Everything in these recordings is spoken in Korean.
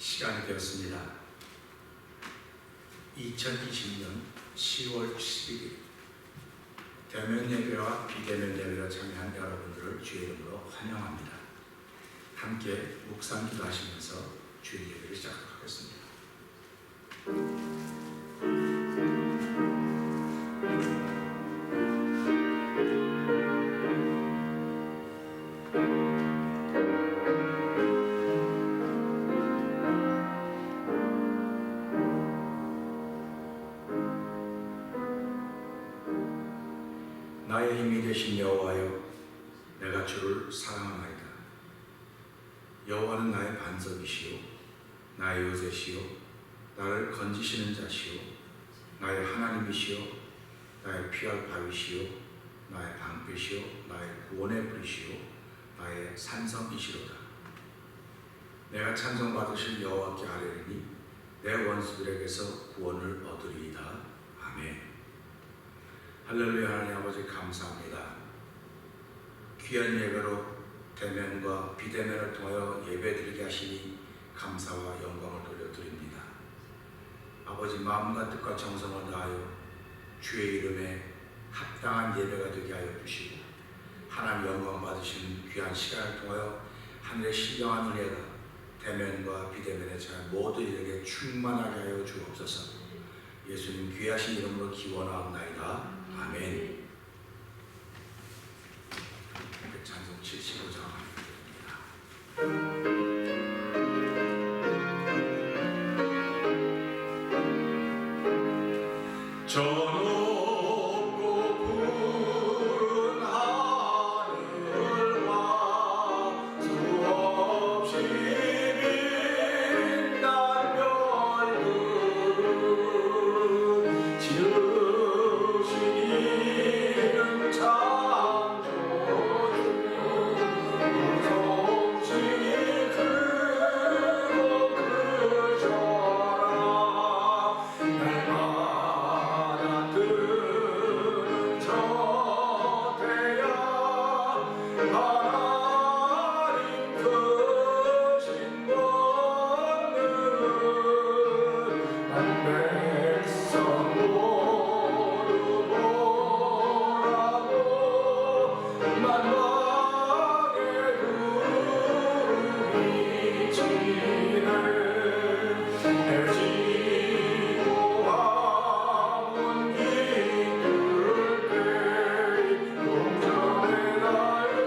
시간이 되었습니다. 2020년 10월 11일 대면 예배와 비대면 예배에 참여한 여러분들을 주의 이름으로 환영합니다. 함께 묵상 기도하시면서 주의 예배를 시작하겠습니다. 나의 힘이 되신 여호와여, 내가 주를 사랑하나이다. 여호와는 나의 반석이시오, 나의 요새시오, 나를 건지시는 자시오, 나의 하나님이시오, 나의 피할 바위시오, 나의 방패시오, 나의 구원의 불이시오, 나의 산성이시로다. 내가 찬송받으실 여호와께 아뢰리니 내 원수들에게서 구원을 얻으리이다. 아멘. 할렐루야. 하나님 아버지 감사합니다. 귀한 예배로 대면과 비대면을 통하여 예배드리게 하시니 감사와 영광을 돌려드립니다. 아버지 마음과 뜻과 정성을 다하여 주의 이름에 합당한 예배가 되게 하여 주시고 하나님 영광 받으신 귀한 시간을 통하여 하늘의 신령한 은혜가 대면과 비대면의 자 모든 이에게 충만하게 하여 주옵소서. 예수님 귀하신 이름으로 기원하옵나이다. 아멘. 찬송 75장 저 높고 푸른 하늘과 수없이 빛난 별들 지으시는 창조주 무성히 크고 크셔라. 날마다 뜨는 저 태양 하나님 크신 권능 만 백성 모두 보라고 만왕의 구름이 치네. 해지고 하문 기울때 용전의 날도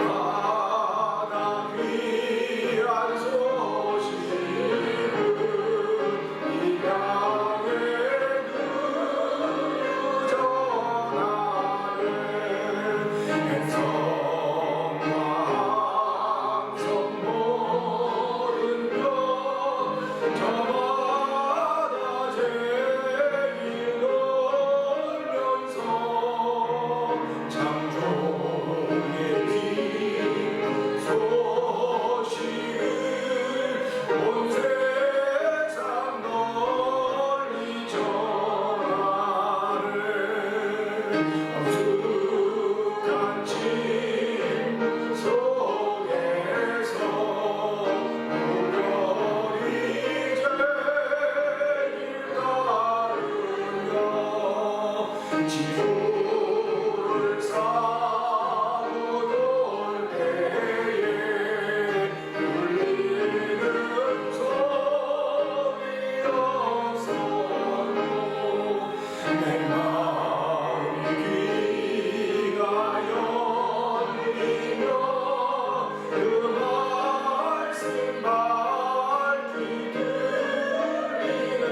밤마다 귀한 소식을 이 땅에 전하네. 행성과 항성 모든 것 저마다 제일 놀면서 창조의 긴 소식을 온 세상 널리 전하네. 엄숙한 침 속에서 우결이 제일 다르며 지구를 사고 돌 때에 울리는 소리였어도 내 마음이 귀가 열리며 그 말씀 밝히 들리네.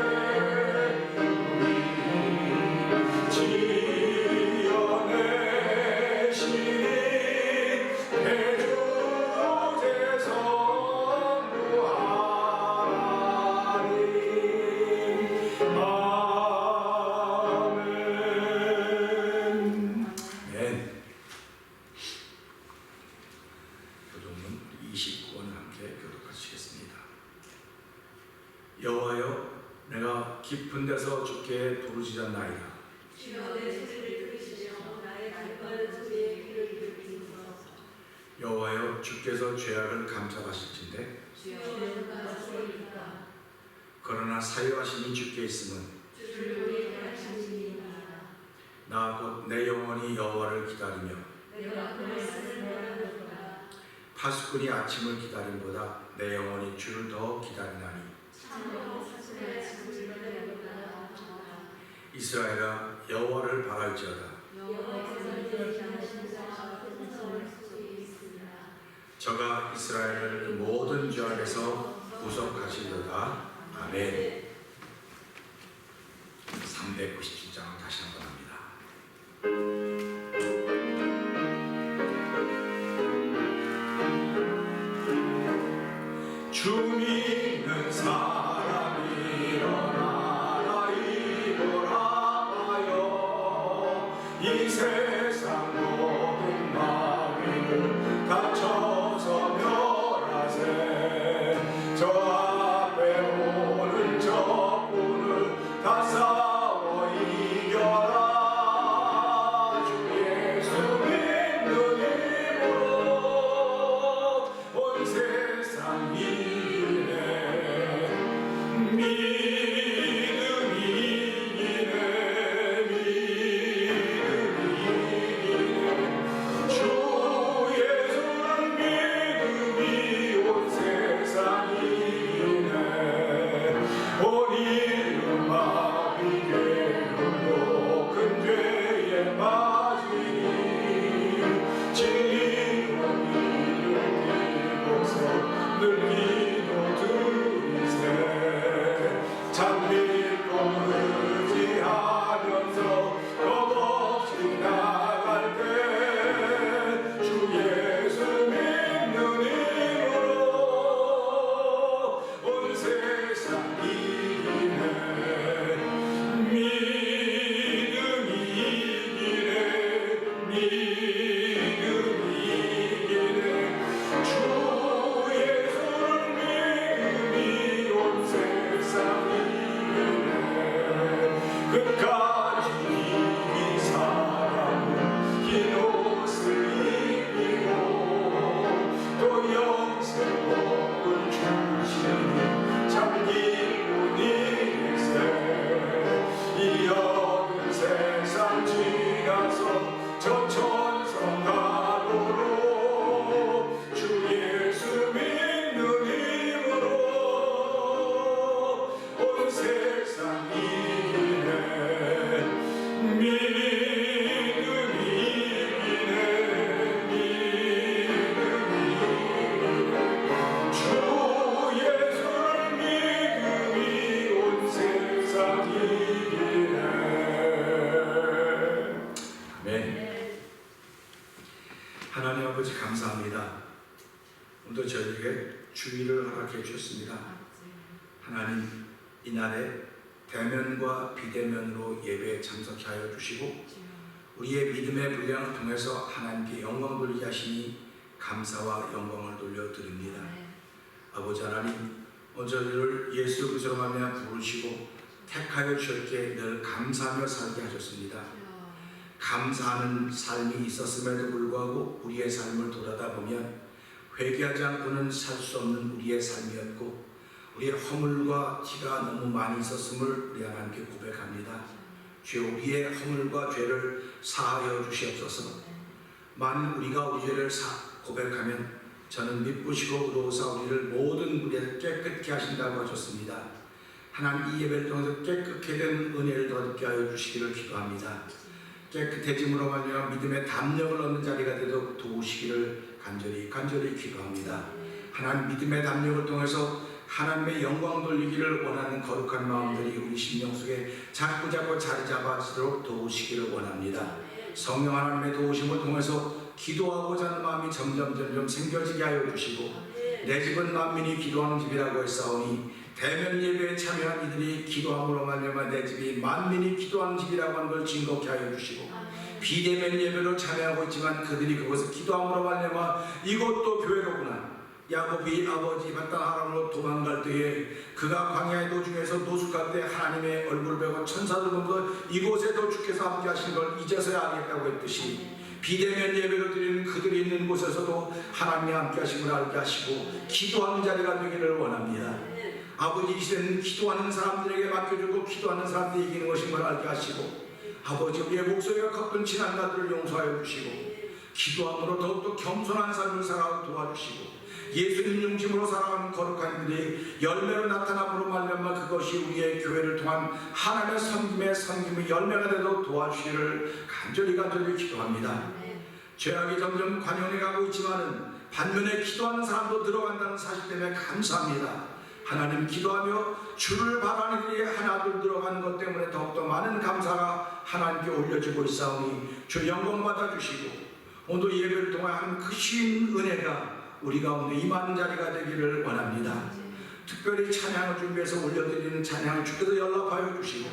우리 지어내시니 대주제성부 하나님. 아멘. 아멘. 교독문 29권 함께 교독하시겠습니다. 여호와여, 내가 깊은 데서 주께 부르짖었나이다. 주여 내 소리를 들으시며 나의 날 소리에 귀를 기울이소서. 여호와여, 주께서 죄악을 감찰하실진대 그러나 사유하심이 주께 있음은 나 곧 내 영혼이 여호와를 기다리며 파수꾼이 아침을 기다림보다 내 영혼이 주를 더 기다리나니. 이스라엘아, 여호와를 바랄지어다. 저가 이스라엘을 모든 죄악에서 구속하시리로다. 아멘. 397장 다시 한번 합니다. 주 믿는 사람 일어나라 일어나요. 이 세상 모든 마음을 갇혀서 멸하세. 저 앞에 오는 적군을 다 싸워 이겨라. 주 예수 믿는 힘으로 온 세상 하나님 아버지 감사합니다. 오늘도 저희에게 주의를 허락해 주셨습니다. 하나님, 이날에 대면과 비대면으로 예배에 참석해 하여 주시고 우리의 믿음의 분량을 통해서 하나님께 영광 돌리게 하시니 감사와 영광을 돌려드립니다. 아버지 하나님, 저희를 예수 그리스도로 말미암아 부르시고 택하여 주셨기에 늘 감사하며 살게 하셨습니다. 감사하는 삶이 있었음에도 불구하고 우리의 삶을 돌아다 보면 회개하지 않고는 살 수 없는 우리의 삶이었고 우리의 허물과 티가 너무 많이 있었음을 우리 하나님께 고백합니다. 주여, 우리의 허물과 죄를 사하여 주시옵소서. 만일 우리가 우리 죄를 고백하면 저는 미쁘시고 의로우사 우리를 모든 무리에서 깨끗게 하신다고 하셨습니다. 하나님, 이 예배를 통해서 깨끗게 된 은혜를 더럽게 하여 주시기를 기도합니다. 깨끗해짐으로 말미암아 믿음의 담력을 얻는 자리가 되도록 도우시기를 간절히 기도합니다. 하나님, 믿음의 담력을 통해서 하나님의 영광 돌리기를 원하는 거룩한 마음들이 우리 심령 속에 자꾸 자리 잡아지도록 도우시기를 원합니다. 성령 하나님의 도우심을 통해서 기도하고자 하는 마음이 점점 생겨지게 하여 주시고 내 집은 만민이 기도하는 집이라고 했사오니 대면 예배에 참여한 이들이 기도함으로 말미암아 내 집이 만민이 기도하는 집이라고 하는 걸 증거케 하여 주시고 비대면 예배로 참여하고 있지만 그들이 그것을 기도함으로 말미암아 이것도 교회로구나. 야곱이 아버지 바단 아람으로 도망갈 때에 그가 광야의 도중에서 노숙할 때 하나님의 얼굴을 보고 천사들 보면서 이곳에도 주께서 함께 하신 걸 이제서야 알겠다고 했듯이 비대면 예배로 드리는 그들이 있는 곳 곳에서도 하나님이 함께 하심을 알게 하시고 기도하는 자리가 되기를 원합니다. 아버지, 이 시대는 기도하는 사람들에게 맡겨주고 기도하는 사람들이 이기는 것인 걸 알게 하시고, 아버지, 우리의 목소리가 컸던 지난 날들을 용서하여 주시고 기도함으로 더욱더 겸손한 삶을 살아가고 도와주시고, 예수님 중심으로 살아가는 거룩한 일이 열매로 나타남으로 말미암아 그것이 우리의 교회를 통한 하나님의 섬김의 열매가 되도록 도와주시기를 간절히 기도합니다. 죄악이 점점 관영해 가고 있지만은 반면에 기도하는 사람도 늘어간다는 사실 때문에 감사합니다. 하나님, 기도하며 주를 바라는 일이 하나둘 들어가는 것 때문에 더욱더 많은 감사가 하나님께 올려지고 있사오니 주 영광 받아주시고, 오늘 예배를 통한 그 신 은혜가 우리 가운데 임하는 자리가 되기를 원합니다. 특별히 찬양을 준비해서 올려드리는 찬양을 주께서 연락하여 주시고,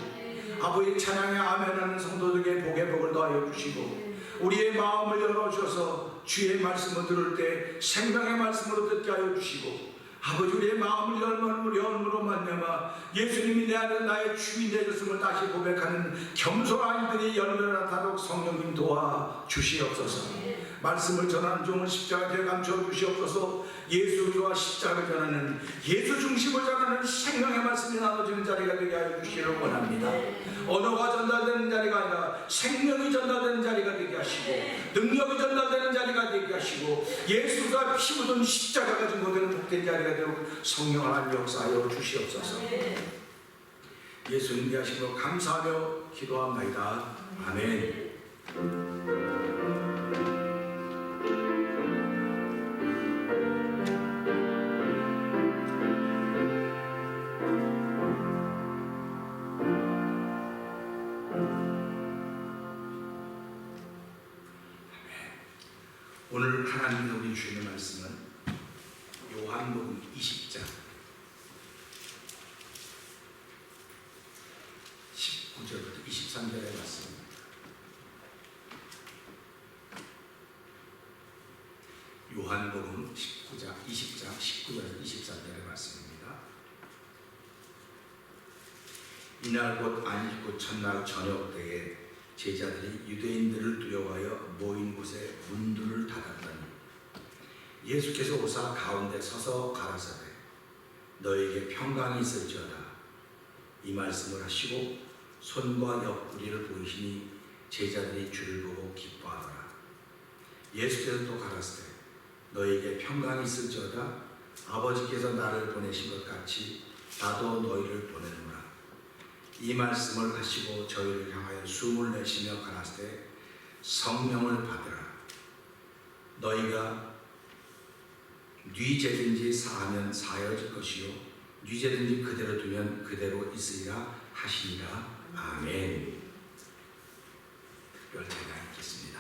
아버지 찬양에 아멘하는 성도들에게 복의 복을 더하여 주시고, 우리의 마음을 열어주셔서 주의 말씀을 들을 때 생명의 말씀으로 듣게 하여 주시고, 아버지, 우리의 마음을 열므로 말미암아 예수님이 내 안에 나의 주인 되셨음을 다시 고백하는 겸손한 이들이 열매를 나타도록 성령님 도와 주시옵소서. 말씀을 전하는 종은 십자가에 감춰 주시옵소서. 예수와 십자가를 전하는, 예수 중심을 전하는 생명의 말씀이 나눠지는 자리가 되게 하여 주시기를 원합니다. 언어가 전달되는 자리가 아니라 생명이 전달되는 자리가 되게 하시고, 능력이 전달되는 자리가 되게 하시고, 예수가 피 묻은 십자가가 증거되는 복된 자리가 되고 성령 하나님 역사하여 주시옵소서. 예수님께 하시고 감사하며 기도합니다. 아멘. 오늘 하나님이 우리 주시는 말씀은 요한복음 20장 19절부터 23절의 말씀입니다. 요한복음 20장 19절에서 23절의 말씀입니다. 이날 곧 안식 곧 첫날 저녁 때에 제자들이 유대인들을 두려워하여 모인 곳에 문들을 닫았더니 예수께서 오사 가운데 서서 가라사대 너에게 평강이 있을지어다 이 말씀을 하시고 손과 옆구리를 보이시니 제자들이 주를 보고 기뻐하더라. 예수께서 또 가라사대 너에게 평강이 있을지어다 아버지께서 나를 보내신 것 같이 나도 너희를 보내노라. 이 말씀을 하시고 저희를 향하여 숨을 내쉬며 가라사대 성령을 받으라. 너희가 네 죄든지 사하면 사하여질 것이요 네 죄든지 그대로 두면 그대로 있으리라 하시니라. 아멘. 특별 제가 있겠습니다.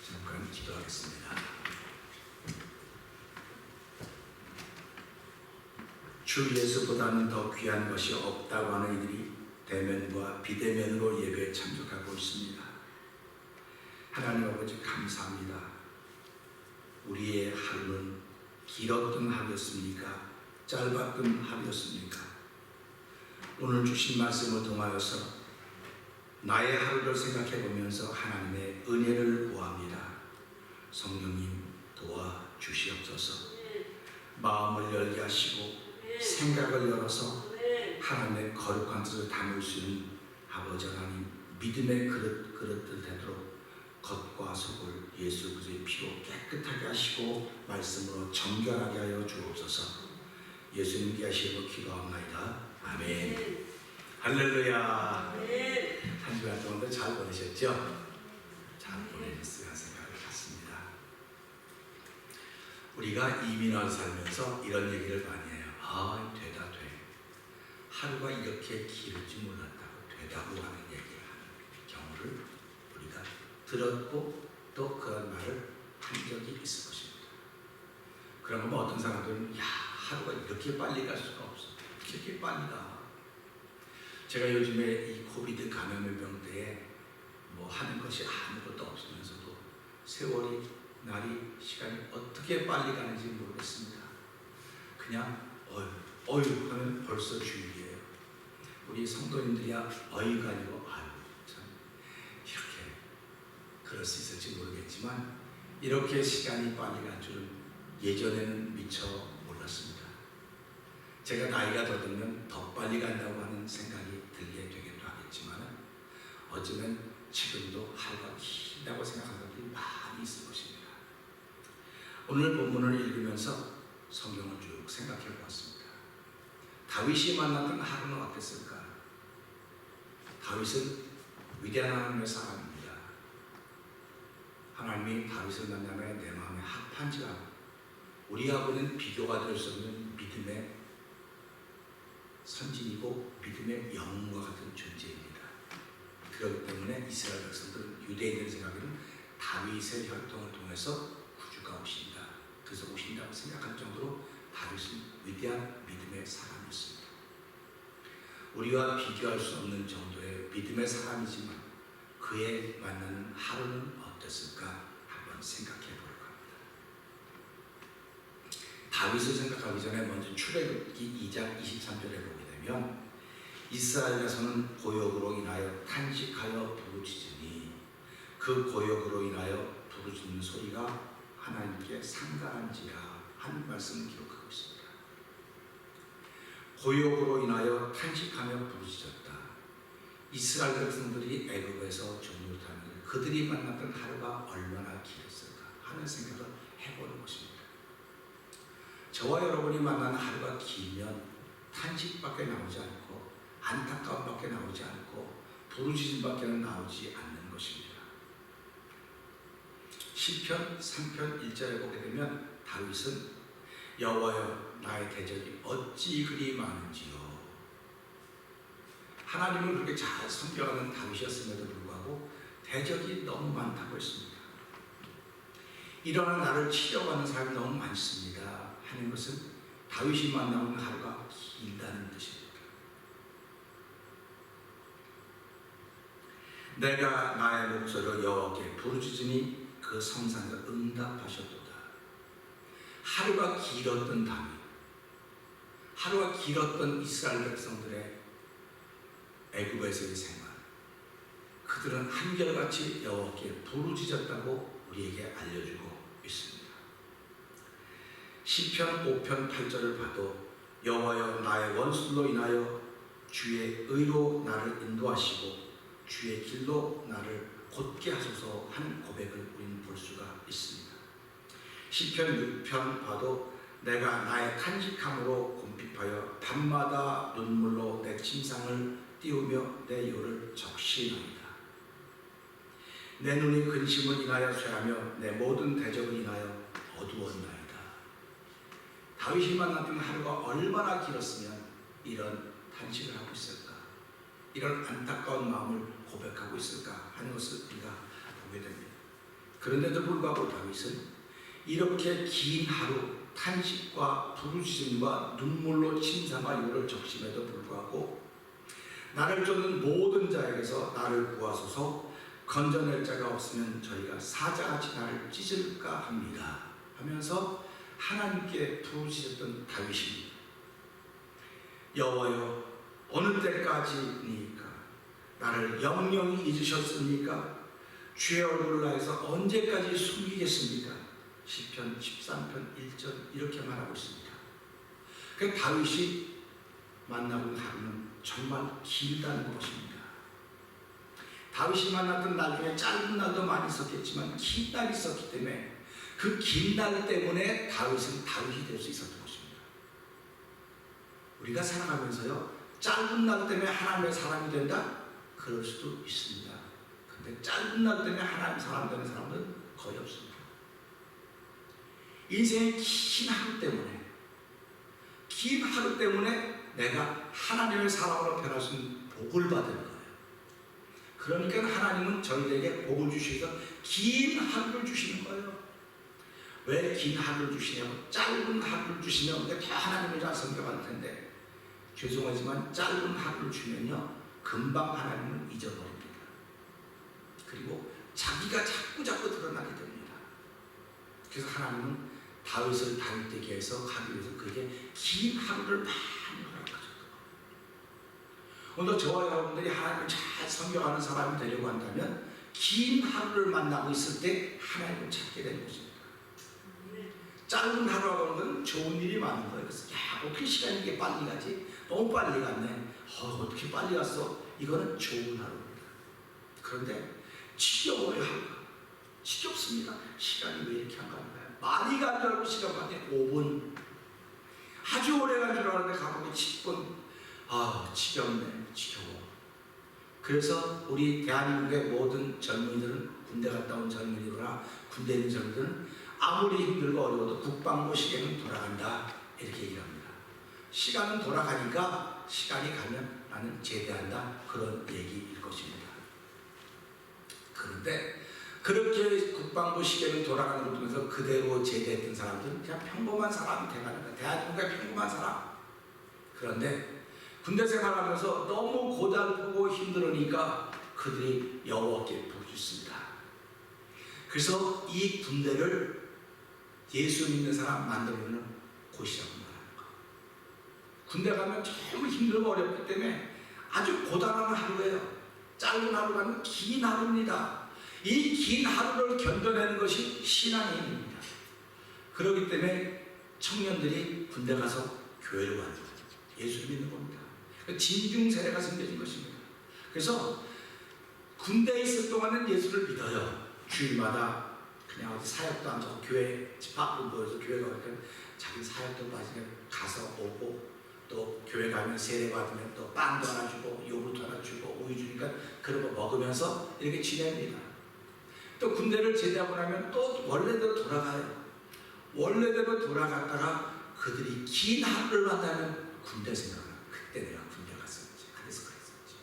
잠깐 기도하겠습니다. 주 예수보다는 더 귀한 것이 없다고 하는 이들이 대면과 비대면으로 예배에 참석하고 있습니다. 하나님 아버지 감사합니다. 우리의 하루는 길었던 하루였습니까? 짧았던 하루였습니까? 오늘 주신 말씀을 통하여서 나의 하루를 생각해 보면서 하나님의 은혜를 구합니다. 성령님 도와 주시옵소서. 마음을 열게 하시고 생각을 열어서 하나님의 거룩한 뜻을 담을 수 있는 아버지 하나님 믿음의 그릇들 되도록 겉과 속을 예수 그리스도의 피로 깨끗하게 하시고 말씀으로 정결하게 하여 주옵소서. 예수님께 하시고 기도합니다. 아멘. 할렐루야. 한 주간 동안도 잘 보내셨죠? 잘 보내셨으리라 생각을 갖습니다. 우리가 이민을 살면서 이런 얘기를 많이 해요. 아, 되다 돼. 하루가 이렇게 길 줄 몰랐다고 되다고 하는 얘기를 하는 경우를 우리가 들었고 또 그런 말을 한 적이 있을 것입니다. 그러면 어떤 사람들은 야, 하루가 이렇게 빨리 갈 수가 없어. 이렇게 빨리 가. 제가 요즘에 이 코비드 감염병 때에 뭐 하는 것이 아무것도 없으면서도 세월이, 날이, 시간이 어떻게 빨리 가는지 모르겠습니다. 그냥 어휴 하면 벌써 주일이에요. 우리 성도님들이야 어이가 아니고 아유 참 이렇게 그럴 수 있을지 모르겠지만 이렇게 시간이 빨리 간 줄은 예전에는 미처 몰랐습니다. 제가 나이가 더 들면 더 빨리 간다고 하는 생각이 들게 되기도 하겠지만 어쩌면 지금도 하루가 길다고 생각하는 사람들이 많이 있을 것입니다. 오늘 본문을 읽으면서 성경을 쭉 생각해 보았습니다. 다윗이 만났던 하루는 어땠을까? 다윗은 위대한 하나님의 사람입니다. 하나님이 다윗을 만나면 내 마음에 합한지라고 우리하고는 비교가 될 수 없는 믿음의 선진이고 믿음의 영웅과 같은 존재입니다. 그렇기 때문에 이스라엘 백성들은 유대인들 생각에는 다윗의 혈통을 통해서 구주가 오신다. 그래서 오신다고 생각할 정도로 다윗은 위대한 믿음의 사람이었습니다. 우리와 비교할 수 없는 정도의 믿음의 사람이지만 그의 만나는 하루는 어땠을까 한번 생각해 보려고 합니다. 다윗을 생각하기 전에 먼저 출애굽기 2장 23절에 보게 되면 이스라엘 자손은 고역으로 인하여 탄식하여 부르짖으니 그 고역으로 인하여 부르짖는 소리가 하나님께 상가한지라 하는 말씀을 기록하고 있습니다. 고역으로 인하여 탄식하며 부르짖었다. 이스라엘 백성들이 애굽에서 종료를 타면 그들이 만났던 하루가 얼마나 길었을까 하는 생각을 해보는 것입니다. 저와 여러분이 만나는 하루가 길면 탄식밖에 나오지 않고 안타까움밖에 나오지 않고 부르짖음밖에 나오지 않는 것입니다. 시편 3편 1절에 보게 되면 다윗은 여호와여 나의 대적이 어찌 그리 많은지요. 하나님을 그렇게 잘 섬겨하는 다윗이었음에도 불구하고 대적이 너무 많다고 했습니다. 이러한 나를 치려고 하는 사람이 너무 많습니다 하는 것은 다윗이 만나는 하루가 길다는 뜻입니다. 내가 나의 목소리로 여호와께 부르짖으니 그 성산과 응답하셨도다. 하루가 길었던 다윗, 하루가 길었던 이스라엘 백성들의 애굽에서의 생활, 그들은 한결같이 여호와께 부르짖었다고 우리에게 알려주고 있습니다. 시편 5편 8절을 봐도 여호와여 나의 원수로 인하여 주의 의로 나를 인도하시고 주의 길로 나를 곧게 하소서 하는 고백을 우리는 볼 수가 있습니다. 시편 6편 봐도 내가 나의 간직함으로 곰핍하여 밤마다 눈물로 내 침상을 띄우며 내 혀를 적시나이다. 내 눈이 근심을 인하여 쇠하며 내 모든 대적을 인하여 어두웠나이다. 다윗이 만났던 하루가 얼마나 길었으면 이런 탄식을 하고 있을까, 이런 안타까운 마음을 고백하고 있을까 하는 것을 우리가 보게 됩니다. 그런데도 불구하고 다윗은 이렇게 긴 하루 탄식과 부르짖음과 눈물로 침상과 혀를 적심에도 불구하고 나를 쫓는 모든 자에게서 나를 구하소서, 건져낼 자가 없으면 저희가 사자같이 나를 찢을까 합니다 하면서 하나님께 부르짖었던 다윗입니다. 여호와여, 어느 때까지니까 나를 영영히 잊으셨습니까? 주의 얼굴을 하여서 언제까지 숨기겠습니까? 시편 13편 1절 이렇게 말하고 있습니다. 그 다윗이 만나본 하루는 정말 길다는 것입니다. 다윗이 만났던 날 중에 짧은 날도 많이 있었겠지만 긴 날이 있었기 때문에 그 긴 날 때문에 다윗은 다윗이 될 수 있었던 것입니다. 우리가 살아가면서요, 짧은 날 때문에 하나님의 사람이 된다? 그럴 수도 있습니다. 근데 짧은 날 때문에 하나님의 사람 되는 사람은 거의 없습니다. 인생의 긴 하루 때문에 내가 하나님의 사람으로 변할 수 있는 복을 받는 거예요. 그러니까 하나님은 저희에게 복을 주셔서 긴 하루를 주시는 거예요. 왜 긴 하루를 주시냐면, 짧은 하루를 주시면 더 하나님을 잘 섬겨갈 텐데, 죄송하지만 짧은 하루를 주면요 금방 하나님을 잊어버립니다. 그리고 자기가 자꾸 드러나게 됩니다. 그래서 하나님은 다윗을 다윗되게 해서 하기 위해서 그에게 긴 하루를 많이 허락하셨던 거예요. 오늘 저와 여러분들이 하나님을 잘 섬겨가는 사람이 되려고 한다면 긴 하루를 만나고 있을 때 하나님을 찾게 되는 것입니다. 짧은 하루라고 하는 건 좋은 일이 많은 거예요. 그래서 야, 어떻게 시간이 이렇게 빨리 가지? 너무 빨리 갔네. 어떻게 빨리 갔어? 이거는 좋은 하루입니다. 그런데 지겨워요, 하루가. 지겹습니다. 시간이 왜 이렇게 안 가는가요? 많이 간 줄 알고 시간 봤더니 5분. 아주 오래 간 줄 알았는데 가보니 10분. 아, 지겹네. 지겨워. 그래서 우리 대한민국의 모든 젊은이들은, 군대 갔다 온 젊은이거나 군대에 있는 젊은이들은 아무리 힘들고 어려워도 국방부 시계는 돌아간다, 이렇게 얘기를 합니다. 시간은 돌아가니까 시간이 가면 나는 제대한다, 그런 얘기일 것입니다. 그런데 그렇게 국방부 시계는 돌아가는 걸 보면서 그대로 제대했던 사람들은 그냥 평범한 사람이 돼가는 거예요. 대한민국의 평범한 사람. 그런데 군대 생활하면서 너무 고달프고 힘들으니까 그들이 여호와께 부르짖습니다. 그래서 이 군대를 예수 믿는 사람 만들어주는 곳이라고 말하는 거. 군대 가면 너무 힘들고 어렵기 때문에 아주 고단한 하루예요. 짧은 하루가 아니라 긴 하루입니다. 이 긴 하루를 견뎌내는 것이 신앙의 힘입니다. 그렇기 때문에 청년들이 군대 가서 교회를 와요. 예수를 믿는 겁니다. 진중 세례가 생겨진 것입니다. 그래서 군대에 있을 동안은 예수를 믿어요. 주일마다 그냥 어디 사역도 안 하고 교회 집 밖으로 모여서 교회 가니까 자기 사역도 나중에 가서 오고, 또 교회 가면 세례 받으면 또 빵도 하나 주고 요구르트 하나 주고 우유 주니까 그런 거 먹으면서 이렇게 지냅니다. 또 군대를 제대하고 나면 또 원래대로 돌아가요. 원래대로 돌아갔다가 그들이 긴 하루를 만나면 군대 생각을, 그때 내가 군대 갔었지, 그래서 그랬었지.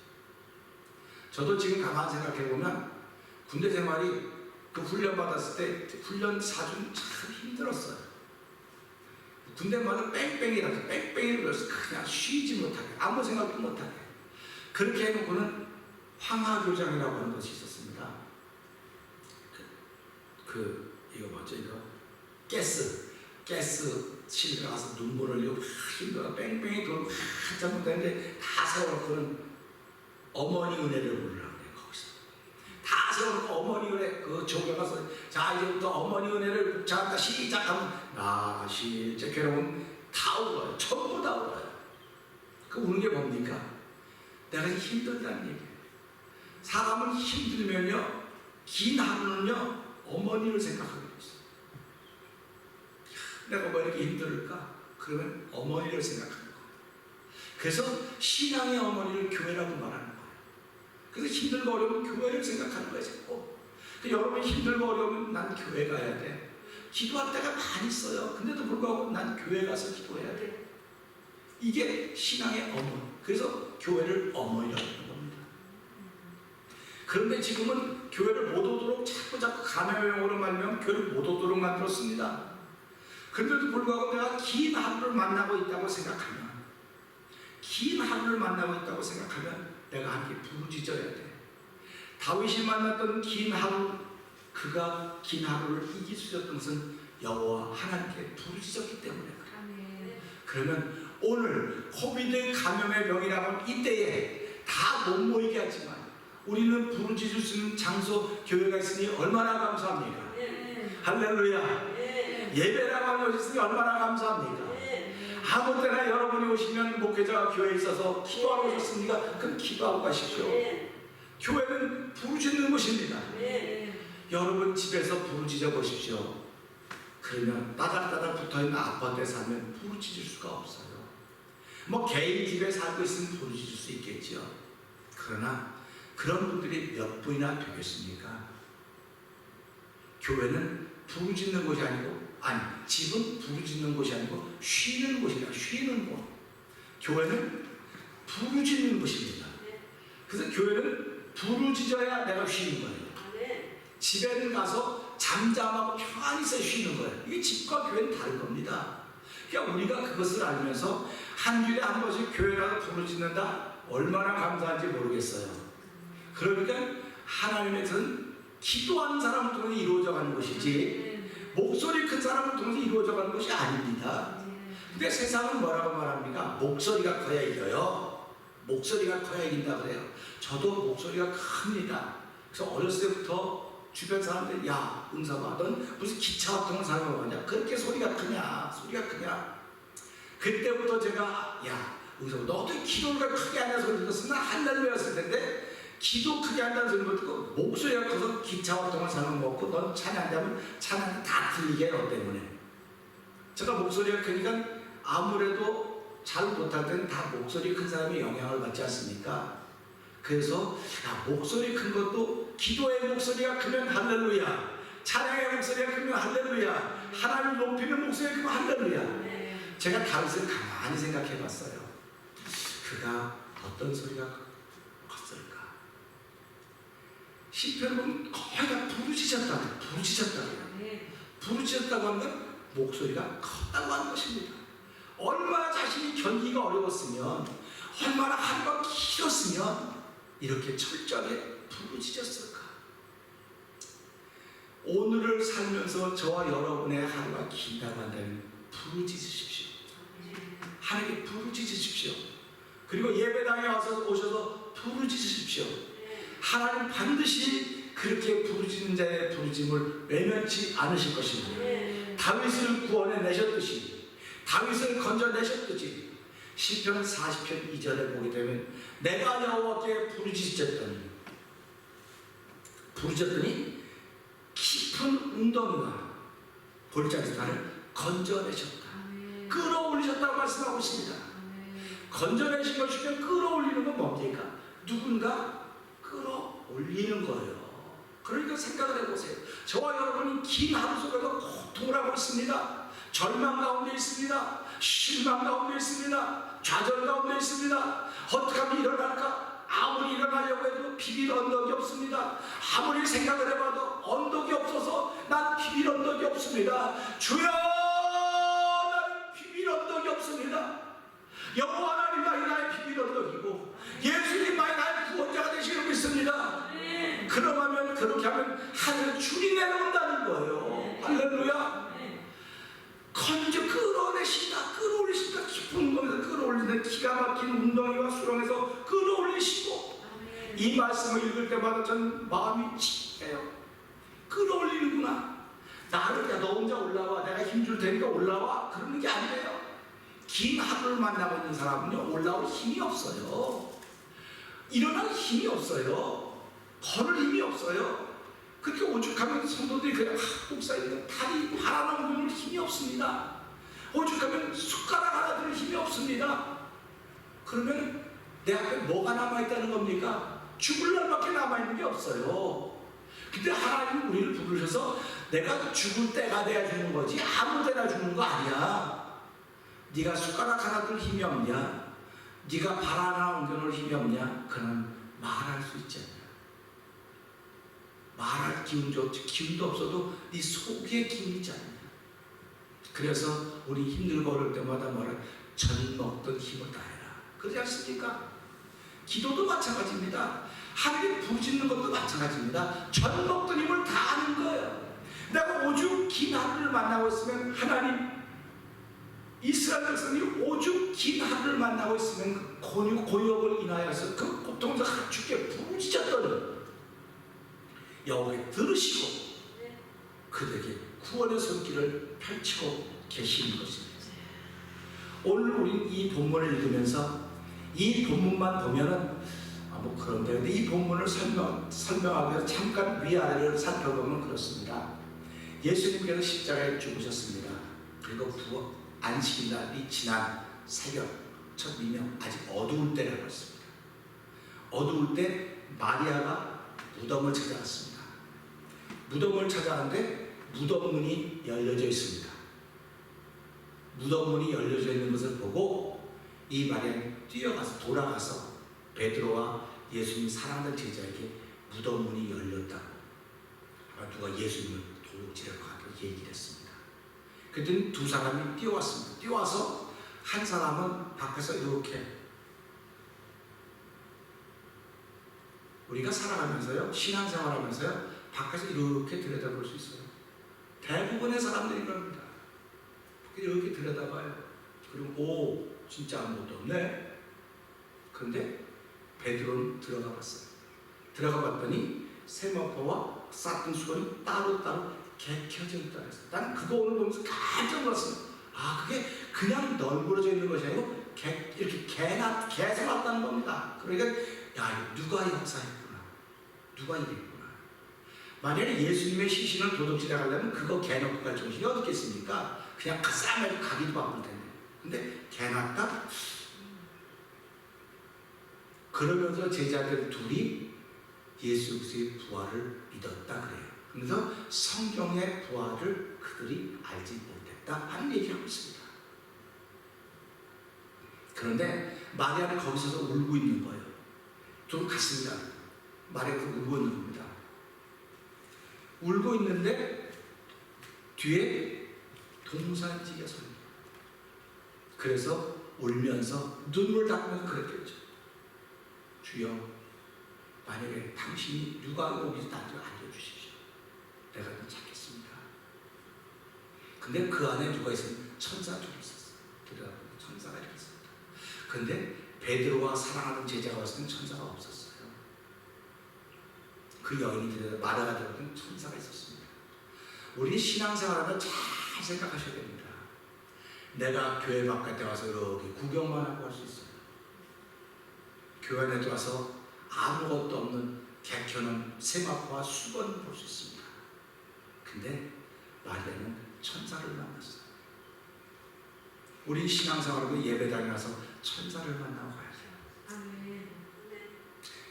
저도 지금 가만 생각해보면 군대 생활이 그 훈련 받았을 때 훈련 사준 참 힘들었어요. 군대마다 뺑뺑이라서 뺑뺑이를 불러서 그냥 쉬지 못하게, 아무 생각도 못하게 그렇게 해놓고는 황하교장이라고 하는 것이 있었습니다. 이거 뭐죠? 이거 가스실 들어가서 눈물 흘리고 힘들어 뺑뺑이 돌고 한참 못하는데 다 세워놓고는 어머니 은혜를 부르라고 그래요. 거기서 다 세워놓고 어머니 은혜, 그 조교 가서 자 이제부터 어머니 은혜를 자 시작하면 나 실제 괴로움 다 울어요. 전부 다 울어요. 그 우는 게 뭡니까? 내가 힘들다는 얘기예요. 사람은 힘들면요, 긴 하루는요 어머니를 생각하게 돼 있어요. 내가 왜 이렇게 힘들까? 그러면 어머니를 생각하는 거예요. 그래서 신앙의 어머니를 교회라고 말하는 거예요. 그래서 힘들고 어려우면 교회를 생각하는 거예요. 자꾸. 여러분 힘들고 어려우면 난 교회 가야 돼. 기도할 때가 많이 있어요. 근데도 불구하고 난 교회 가서 기도해야 돼. 이게 신앙의 어머니. 그래서 교회를 어머니라고 하는 겁니다. 그런데 지금은 교회를 못 오도록 자꾸 감염병으로 말미암아 교회를 못 오도록 만들었습니다. 그런데도 불구하고 내가 긴 하루를 만나고 있다고 생각하면 내가 함께 부르짖어야 돼. 다윗이 만났던 긴 하루, 그가 긴 하루를 이길 수 있었던 것은 여호와 하나님께 부르짖었기 때문에 그래요. 그러면 오늘 코비드 감염의 병이라고 하면 이때에 다 못 모이게 하지만 우리는 부르짖을 수 있는 장소, 교회가 있으니 얼마나 감사합니까? 할렐루야. 예배라고 하는 것이 있으니 얼마나 감사합니까? 아무 때나 여러분이 오시면 목회자가 교회에 있어서 기도하러 오셨습니까? 그럼 기도하고 가십시오. 교회는 부르짖는 곳입니다. 여러분 집에서 부르짖어 보십시오. 그러면 따닥따닥 붙어있는 아파트에 살면 부르짖을 수가 없어요. 뭐 개인 집에 살고 있으면 부르짖을 수 있겠죠. 그러나 그런 분들이 몇 분이나 되겠습니까? 교회는 부르짖는 곳이 아니고, 집은 부르짖는 곳이 아니고 쉬는 곳이다. 쉬는 곳. 교회는 부르짖는 곳입니다. 그래서 교회는 부르짖어야 내가 쉬는 거예요. 집에는 가서 잠잠하고 편안히 있어 쉬는 거예요. 이게 집과 교회는 다른 겁니다. 그러니까 우리가 그것을 알면서 한 주에 한 번씩 교회 가서 부르짖는다? 얼마나 감사한지 모르겠어요. 그러니까 하나님의 뜻은 기도하는 사람을 통해 이루어져 가는 것이지 목소리 큰 사람을 통해서 이루어져 가는 것이 아닙니다. 근데 세상은 뭐라고 말합니까? 목소리가 커야 이겨요. 목소리가 커야 이긴다 그래요. 저도 목소리가 큽니다. 그래서 어렸을 때부터 주변 사람들이 야 은사가 넌 무슨 기차 같은 걸 사용하고 하냐, 그렇게 소리가 크냐. 그때부터 제가 야 은사가 너 어떻게 기도를 크게 하냐 소리 들었으면 할렐루야였을 텐데 기도 크게 한다는 소리를 듣고 목소리가 커서 기차 같은 걸 사용 먹고 넌 찬양하면 찬양이 다 들리게 너 때문에. 제가 목소리가 크니까 아무래도 잘 못할 때는 다 목소리 큰 사람이 영향을 받지 않습니까? 그래서 목소리 큰 것도 기도의 목소리가 크면 할렐루야, 찬양의 목소리가 크면 할렐루야, 하나님을 높이는 목소리가 크면 할렐루야. 제가 다윗을 가만히 생각해 봤어요. 그가 어떤 소리가 컸을까? 시편은 거의 다 부르짖었다고 하는 건 목소리가 컸다고 하는 것입니다. 얼마나 자신이 견디기가 어려웠으면, 얼마나 하루가 길었으면 이렇게 철저하게 부르짖었을까? 오늘을 살면서 저와 여러분의 하루가 길다고 한다면 부르짖으십시오. 하나님께 부르짖으십시오. 그리고 예배당에 오셔서 부르짖으십시오. 하나님 반드시 그렇게 부르짖는 자의 부르짖음을 외면치 않으실 것입니다. 다윗을 구원해 내셨듯이, 다윗을 건져내셨듯이 시편 40편 2절에 보게 되면 내가 여호와께 부르짖었더니 깊은 웅덩이와 골짜기 나를 건져내셨다. 끌어올리셨다고 말씀하고 있습니다. 건져내신 것이면 끌어올리는 건 뭡니까? 누군가 끌어올리는 거예요. 그러니까 생각을 해보세요. 저와 여러분이 긴 하루 속에서 고통을 하고 있습니다. 절망 가운데 있습니다. 실망 가운데 있습니다. 좌절 가운데 있습니다. 어떻게 하면 일어날까? 아무리 일어나려고 해도 비빌 언덕이 없습니다. 아무리 생각을 해봐도 언덕이 없어서 난 비빌 언덕이 없습니다. 주여, 나는 비빌 언덕이 없습니다. 여호와 하나님만이 나의 비빌 언덕이고 예수님만이 나의 구원자가 되시고 있습니다. 그러면 그렇게 하면 하늘 줄이 내려온다는 거예요. 할렐루야. 건져 끌어올리신다. 깊은 곳에서 끌어올리는 기가 막힌 웅덩이와 수렁에서 끌어올리시고, 이 말씀을 읽을 때마다 전 마음이 찌해요. 끌어올리는구나. 나를 너 혼자 올라와, 내가 힘줄 테니까 올라와, 그러는 게 아니에요. 긴 하루를 만나고 있는 사람은요 올라올 힘이 없어요. 일어날 힘이 없어요. 걸을 힘이 없어요. 그렇게 오죽하면 성도들이 그냥 목사님 다리 바라는 분은 힘이 없습니다. 오죽하면 숟가락 하나 들 힘이 없습니다. 그러면 내 앞에 뭐가 남아있다는 겁니까? 죽을 날밖에 남아있는 게 없어요. 근데 하나님은 우리를 부르셔서 내가 죽을 때가 돼야 주는 거지 아무 때나 주는 거 아니야. 네가 숟가락 하나 들 힘이 없냐? 네가 발 하나 옮겨놓을 힘이 없냐? 그는 말할 수 있지 않냐? 말할 기운도 없어도 네 속에 기운이 있지 않냐? 그래서 우리 힘들고 어려울 때마다 뭐라 전 먹던 힘을 다해라. 그러지 않습니까? 기도도 마찬가지입니다. 하나님 부르짖는 것도 마찬가지입니다. 전 먹던 힘을 다하는 거예요. 내가 오죽 긴 하루를 만나고 있으면 하나님 이스라엘 백성이 오죽 긴 하루를 만나고 있으면 그 고역을 인하여서 그 고통에서 죽게 부르짖었던 여호와께 들으시고 그들에게 구원의 손길을 펼치고 계시는 것입니다. 오늘 우리는 이 본문을 읽으면서 이 본문만 보면은 뭐 그런데 근데 이 본문을 설명하기 위해서 잠깐 위아래를 살펴보면 그렇습니다. 예수님께서 십자가에 죽으셨습니다. 그리고 안식일날이 지난 새벽 첫 미명 아직 어두울 때라고 했습니다. 어두울 때 마리아가 무덤을 찾아갔습니다. 무덤을 찾아갔는데 무덤 문이 열려져 있습니다. 무덤 문이 열려져 있는 것을 보고 이 마리아는 돌아가서 베드로와 예수님 사랑하는 제자에게 무덤 문이 열렸다고 누가 예수님을 도둑질하고 가서 얘기를 했습니다. 그랬더니 두 사람이 뛰어왔습니다. 뛰어와서 한 사람은 밖에서 이렇게 우리가 살아가면서요 신앙생활하면서요 밖에서 이렇게 들여다볼 수 있어요. 대부분의 사람들이 그럽니다. 이렇게 들여다봐요. 그리고 오 진짜 아무것도 없네. 그런데 베드로는 들어가 봤어요. 들어가 봤더니 세마포와 싹든 수건이 따로따로 개켜져 있다 그랬어요. 나는 그거 오늘 보면서 깜짝 놀랐어요. 아 그게 그냥 널브러져 있는 것이 아니고 이렇게 개서 났다는 겁니다. 그러니까 야 누가 역사했구나. 누가 이랬구나. 만약에 예수님의 시신을 도둑질해 가려면 그거 개 넣고 갈 정신이 어디 있겠습니까? 그냥 싸매고 가기도 바쁠 텐데. 근데 개 났다? 그러면서 제자들 둘이 예수 그리스도의 부활을 믿었다 그래요. 그래서 성경의 부활을 그들이 알지 못했다 하는 얘기를 하고 있습니다. 그런데 마리아는 거기서도 울고 있는 거예요. 좀 같습니다. 마리아가 울고 있는 겁니다. 울고 있는데 뒤에 동산지가 소리입니다. 그래서 울면서 눈물을 닦으면서 그랬겠죠. 주여 만약에 당신이 누가 여기서 나를 알려주십시오. 내가 좀 찾겠습니다. 근데 그 안에 누가 있으면 천사 둘이 있었어요. 들어가면 천사가 이렇게 있습니다. 근데 베드로와 사랑하는 제자가 왔을 땐 천사가 없었어요. 그 여인이 마리아가 들어갔던 천사가 있었습니다. 우리 신앙생활하면 잘 생각하셔야 됩니다. 내가 교회 바깥에 와서 이렇게 구경만 하고 할 수 있어요. 교회 안에 들어와서 아무것도 없는 개켜놓은 세마포와 수건을 볼 수 있습니다. 근데 마리아는 천사를 만났어요. 우리 신앙생활하고 예배당에 와서 천사를 만나고 가야죠.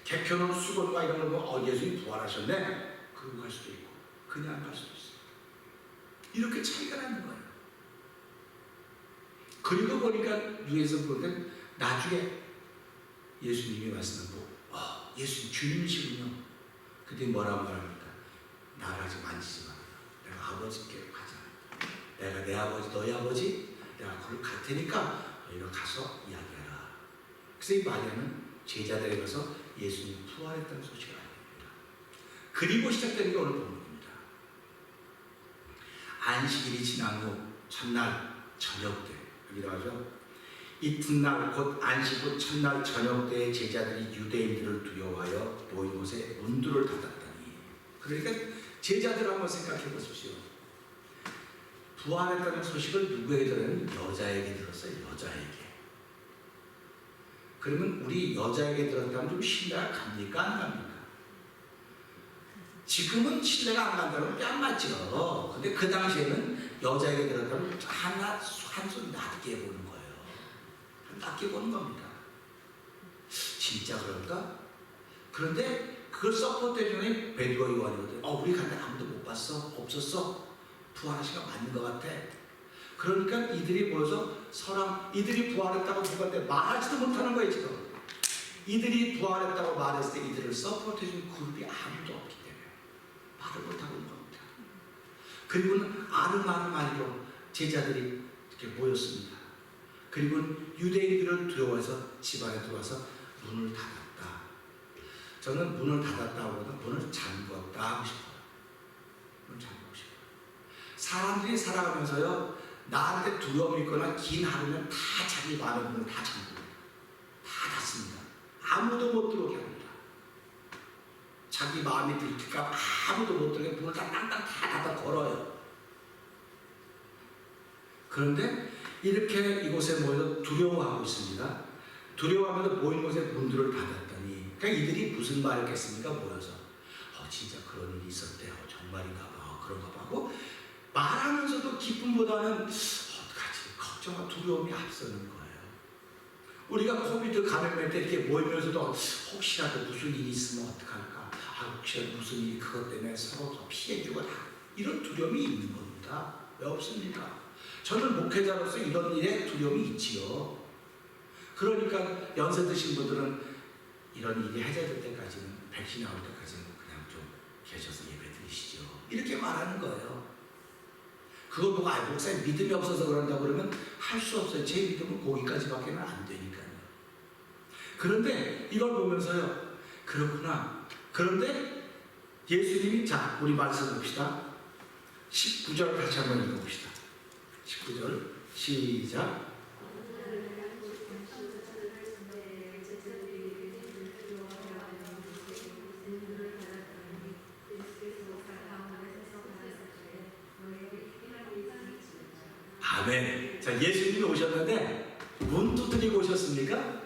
개켜놓은 수건과 이런 걸 보면 예수님 부활하셨네? 그거 갈 수도 있고 그냥 갈 수도 있어요. 이렇게 차이가 나는 거예요. 그리고 보니까 위에서 보니까 나중에 예수님이 말씀하고 예수님 주님이시군요. 그때 뭐라고 말합니까? 나를 아직 만지지 마. 내가 아버지께 가자. 내가 내 아버지 너희 아버지 내가 거기 갈 테니까 너희가 가서 이야기하라. 그래서 이 마리아는 제자들에 가서 예수님 부활했다는 소식을 알립니다. 그리고 시작되는 게 오늘 본문입니다. 안식일이 지난 후 첫날 저녁 때 여기라고 하죠. 이튿날 곧 안식 후 첫날 저녁 때에 제자들이 유대인들을 두려워하여 모인 곳에 문들을 닫았다니. 그러니까 제자들 한번 생각해 보십시오. 부활했다는 소식을 누구에게 들었냐면 여자에게 들었어요. 여자에게. 그러면 우리 여자에게 들었다면 좀 신뢰가 갑니까? 안 갑니까? 지금은 신뢰가 안 간다면 뺨 맞죠. 근데 그 당시에는 여자에게 들었다면 한손 낮게 보는 거예요. 낮게 보는 겁니다. 진짜 그럴까? 그런데 그걸 서포트해주는 베드로와 요한이거든. 우리 간데 아무도 못 봤어? 없었어? 부활하시가 맞는 것 같아. 그러니까 이들이 모여서 이들이 부활했다고 누구한테 말하지도 못하는 거예요 지금. 이들이 부활했다고 말했을 때 이들을 서포트해준 그룹이 아무도 없기 때문에 말을 못하고 있는 겁니다. 그리고는 아름아름하리로 제자들이 이렇게 모였습니다. 그리고 유대인들을 두려워해서 집안에 들어와서 문을 닫았다. 저는 문을 닫았다보다 문을 잠궜다 하고 싶어요. 문을 잠그고 싶어요. 사람들이 살아가면서요, 나한테 두려움이 있거나 긴 하루면 다 자기 마음의 문을 다 잠그고 다 닫습니다. 아무도 못 들어오게 합니다. 자기 마음이 들킬까 아무도 못 들어오게 문을 다 땅땅 다 닫아 걸어요. 그런데 이렇게 이곳에 모여서 두려워하고 있습니다. 두려워하면서 모인 곳에 문들을 닫았더니, 그러니까 이들이 무슨 말을 했겠습니까? 모여서 진짜 그런 일이 있었대요. 정말인가 봐. 그런가 봐 하고 말하면서도 기쁨보다는 어떡하지? 걱정과 두려움이 앞서는 거예요. 우리가 코비드 감염될 때 이렇게 모이면서도 혹시라도 무슨 일이 있으면 어떡할까? 혹시라도 무슨 일이 그것 때문에 서로 더 피해주고 이런 두려움이 있는 겁니다. 왜 없습니까? 저는 목회자로서 이런 일에 두려움이 있지요. 그러니까 연세 드신 분들은 이런 일이 해제될 때까지는, 백신 나올 때까지는 그냥 좀 계셔서 예배 드리시죠. 이렇게 말하는 거예요. 그걸 보고 목사님 믿음이 없어서 그런다고 그러면 할 수 없어요. 제 믿음은 거기까지밖에는 안 되니까요. 그런데 이걸 보면서요, 그렇구나. 그런데 예수님이, 자, 우리 말씀 봅시다. 19절 같이 한번 읽어봅시다. 19절 시작. 아멘. 자, 예수님이 오셨는데 문 두드리고 오셨습니까?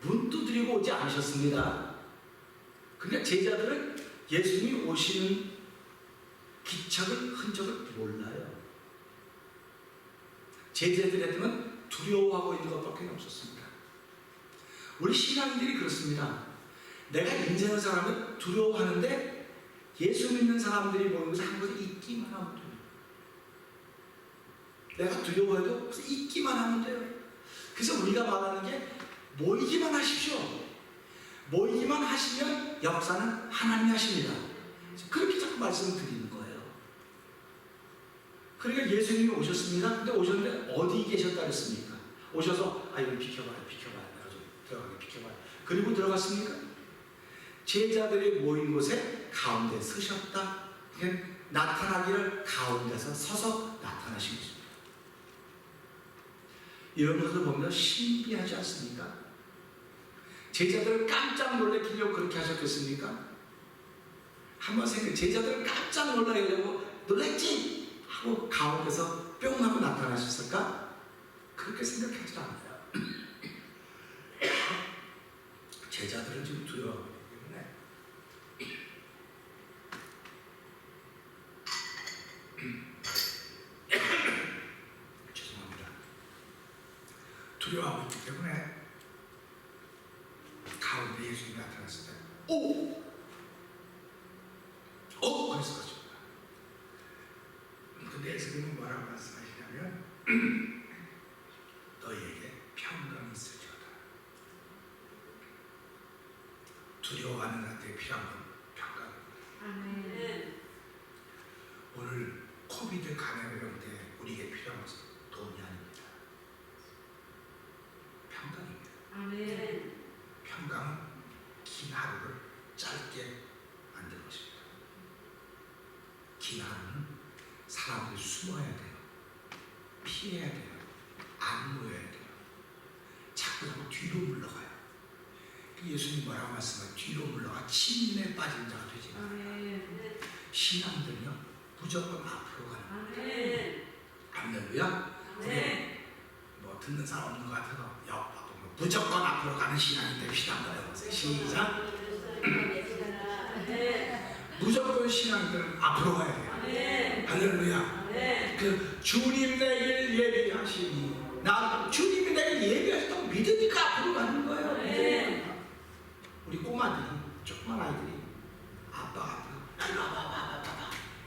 문 두드리고 오지 않으셨습니다. 그러니까 제자들은 예수님이 오시는 기척을, 흔적을 몰라요. 제자들한테는 두려워하고 있는 것밖에 없었습니다. 우리 신앙인들이 그렇습니다. 내가 인생을 살아가면 두려워하는데 예수 믿는 사람들이 모이면서 한 곳에 있기만 하면 돼요. 내가 두려워해도 있기만 하면 돼요. 그래서 우리가 말하는 게 모이기만 하십시오. 모이기만 하시면 역사는 하나님이 하십니다. 그렇게 자꾸 말씀을 드리는 거예요. 그러니까 예수님이 오셨습니다. 근데 오셨는데 어디 계셨다 그랬습니까? 오셔서 이거 비켜봐요. 내가 좀 들어가게 비켜봐요. 그리고 들어갔습니까? 제자들이 모인 곳에 가운데 서셨다. 나타나기를 가운데서 서서 나타나신 것입니다. 이런 것을 보면 신비하지 않습니까? 제자들을 깜짝 놀래키려고 그렇게 하셨겠습니까? 한번 생각해. 제자들을 깜짝 놀라려고 놀랬지? 하고 가운데서 뿅 하고 나타나셨을까? 그렇게 생각하지 않아요. 제자들은 지금 두려워하기 때문에 죄송합니다. 두려워하고 있기 때문에 가운데 예수님이 나타났을 때 그랬을 것입니다. 근데 예수님은 뭐라고 말씀하시냐면 너희에게 평강이 있을지어다. 두려워하는 한테 필요한 건 평강입니다. 아멘. 오늘 코비드 감염병 때 우리에게 필요한 것은 돈이 아닙니다. 평강입니다. 아멘. 평강은 긴 하루를 짧게 만드는 것입니다. 긴 하루는 사람들이 숨어야 돼요. 피해야 돼요. 안 모여야 돼요. 자꾸 뒤로 물러가요. 예수님 뭐라고 말씀하세요? 뒤로 물러가 침륜에 빠진 자가 되지 말아요. 신앙들은요 무조건 앞으로 가는 거예요. 할렐루야. 뭐 듣는 사람 없는 것 같아서 무조건 앞으로 가는 신앙이 됩시다. 시작. 무조건 신앙들은 앞으로 가야 돼요. 할렐루야. 그 주님 내길 예비하시니, 나 주님이 내길 예비하셨다고 믿으니까 앞으로 가는 거예요. 우리 꼬마들이, 조그만 아이들이 아빠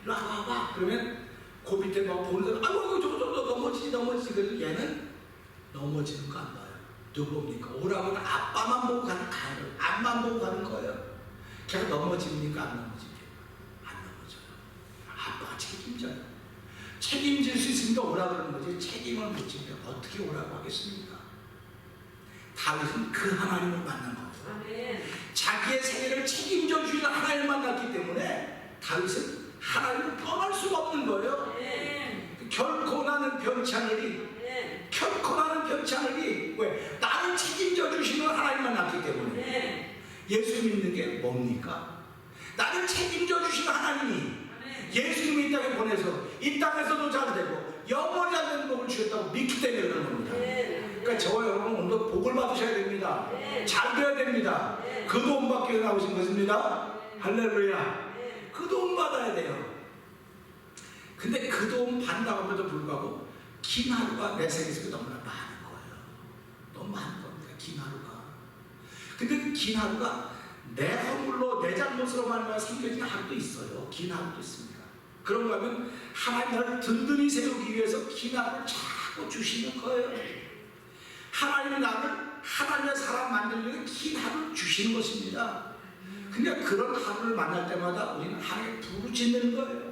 일로 와봐 그러면 그 밑에 막 보는 사람 아이고 저거 넘어지지 그래서 얘는 넘어지는 거 안 봐요. 누구 봅니까? 오라고는 아빠만 보고 가는 거예요. 앞만 보고 가는 거예요. 걔가 넘어집니까? 안 넘어집니까? 안 넘어져요. 아빠가 책임져요. 책임질 수 있으니까 오라 그러는 거지, 책임을 못 지면 어떻게 오라고 하겠습니까? 다윗은 그 하나님을 만난 거예요. 자기의 생애를 책임져 주시는 하나님을 만났기 때문에 다윗은 하나님을 떠날 수가 없는 거예요. 결코 나는 변치 않으리. 결코 나는 변치 않으리. 왜? 나를 책임져 주시는 하나님 만났기 때문에. 예수 믿는 게 뭡니까? 나를 책임져 주시는 하나님이 예수님을 이 땅에 보내서 이 땅에서도 잘 되고 영원히 잘 되는 복을 주셨다고 믿기 때문에 그런 겁니다. 그러니까 저와 여러분 오늘 복을 받으셔야 됩니다. 잘 되어야 됩니다. 그 돈 받기 위해 나오신 것입니다. 할렐루야. 그 돈 받아야 돼요. 근데 그 돈 받는다고 해도 불구하고 긴 하루가 내 생에 속에 너무나 많은 거예요. 너무 많은 겁니다. 긴 하루가. 근데 그 긴 하루가 내 허물로 내 잘못으로만 삼겨진 하루도 있어요. 긴 하루도 있습니다. 그런가 하면 하나님 나를 든든히 세우기 위해서 긴 하루를 자꾸 주시는 거예요. 하나님은 나를 하나님의 사람 만들려고 긴 하루를 주시는 것입니다. 그러니까 그런 하루를 만날 때마다 우리는 하나님의 부르짖는 거예요.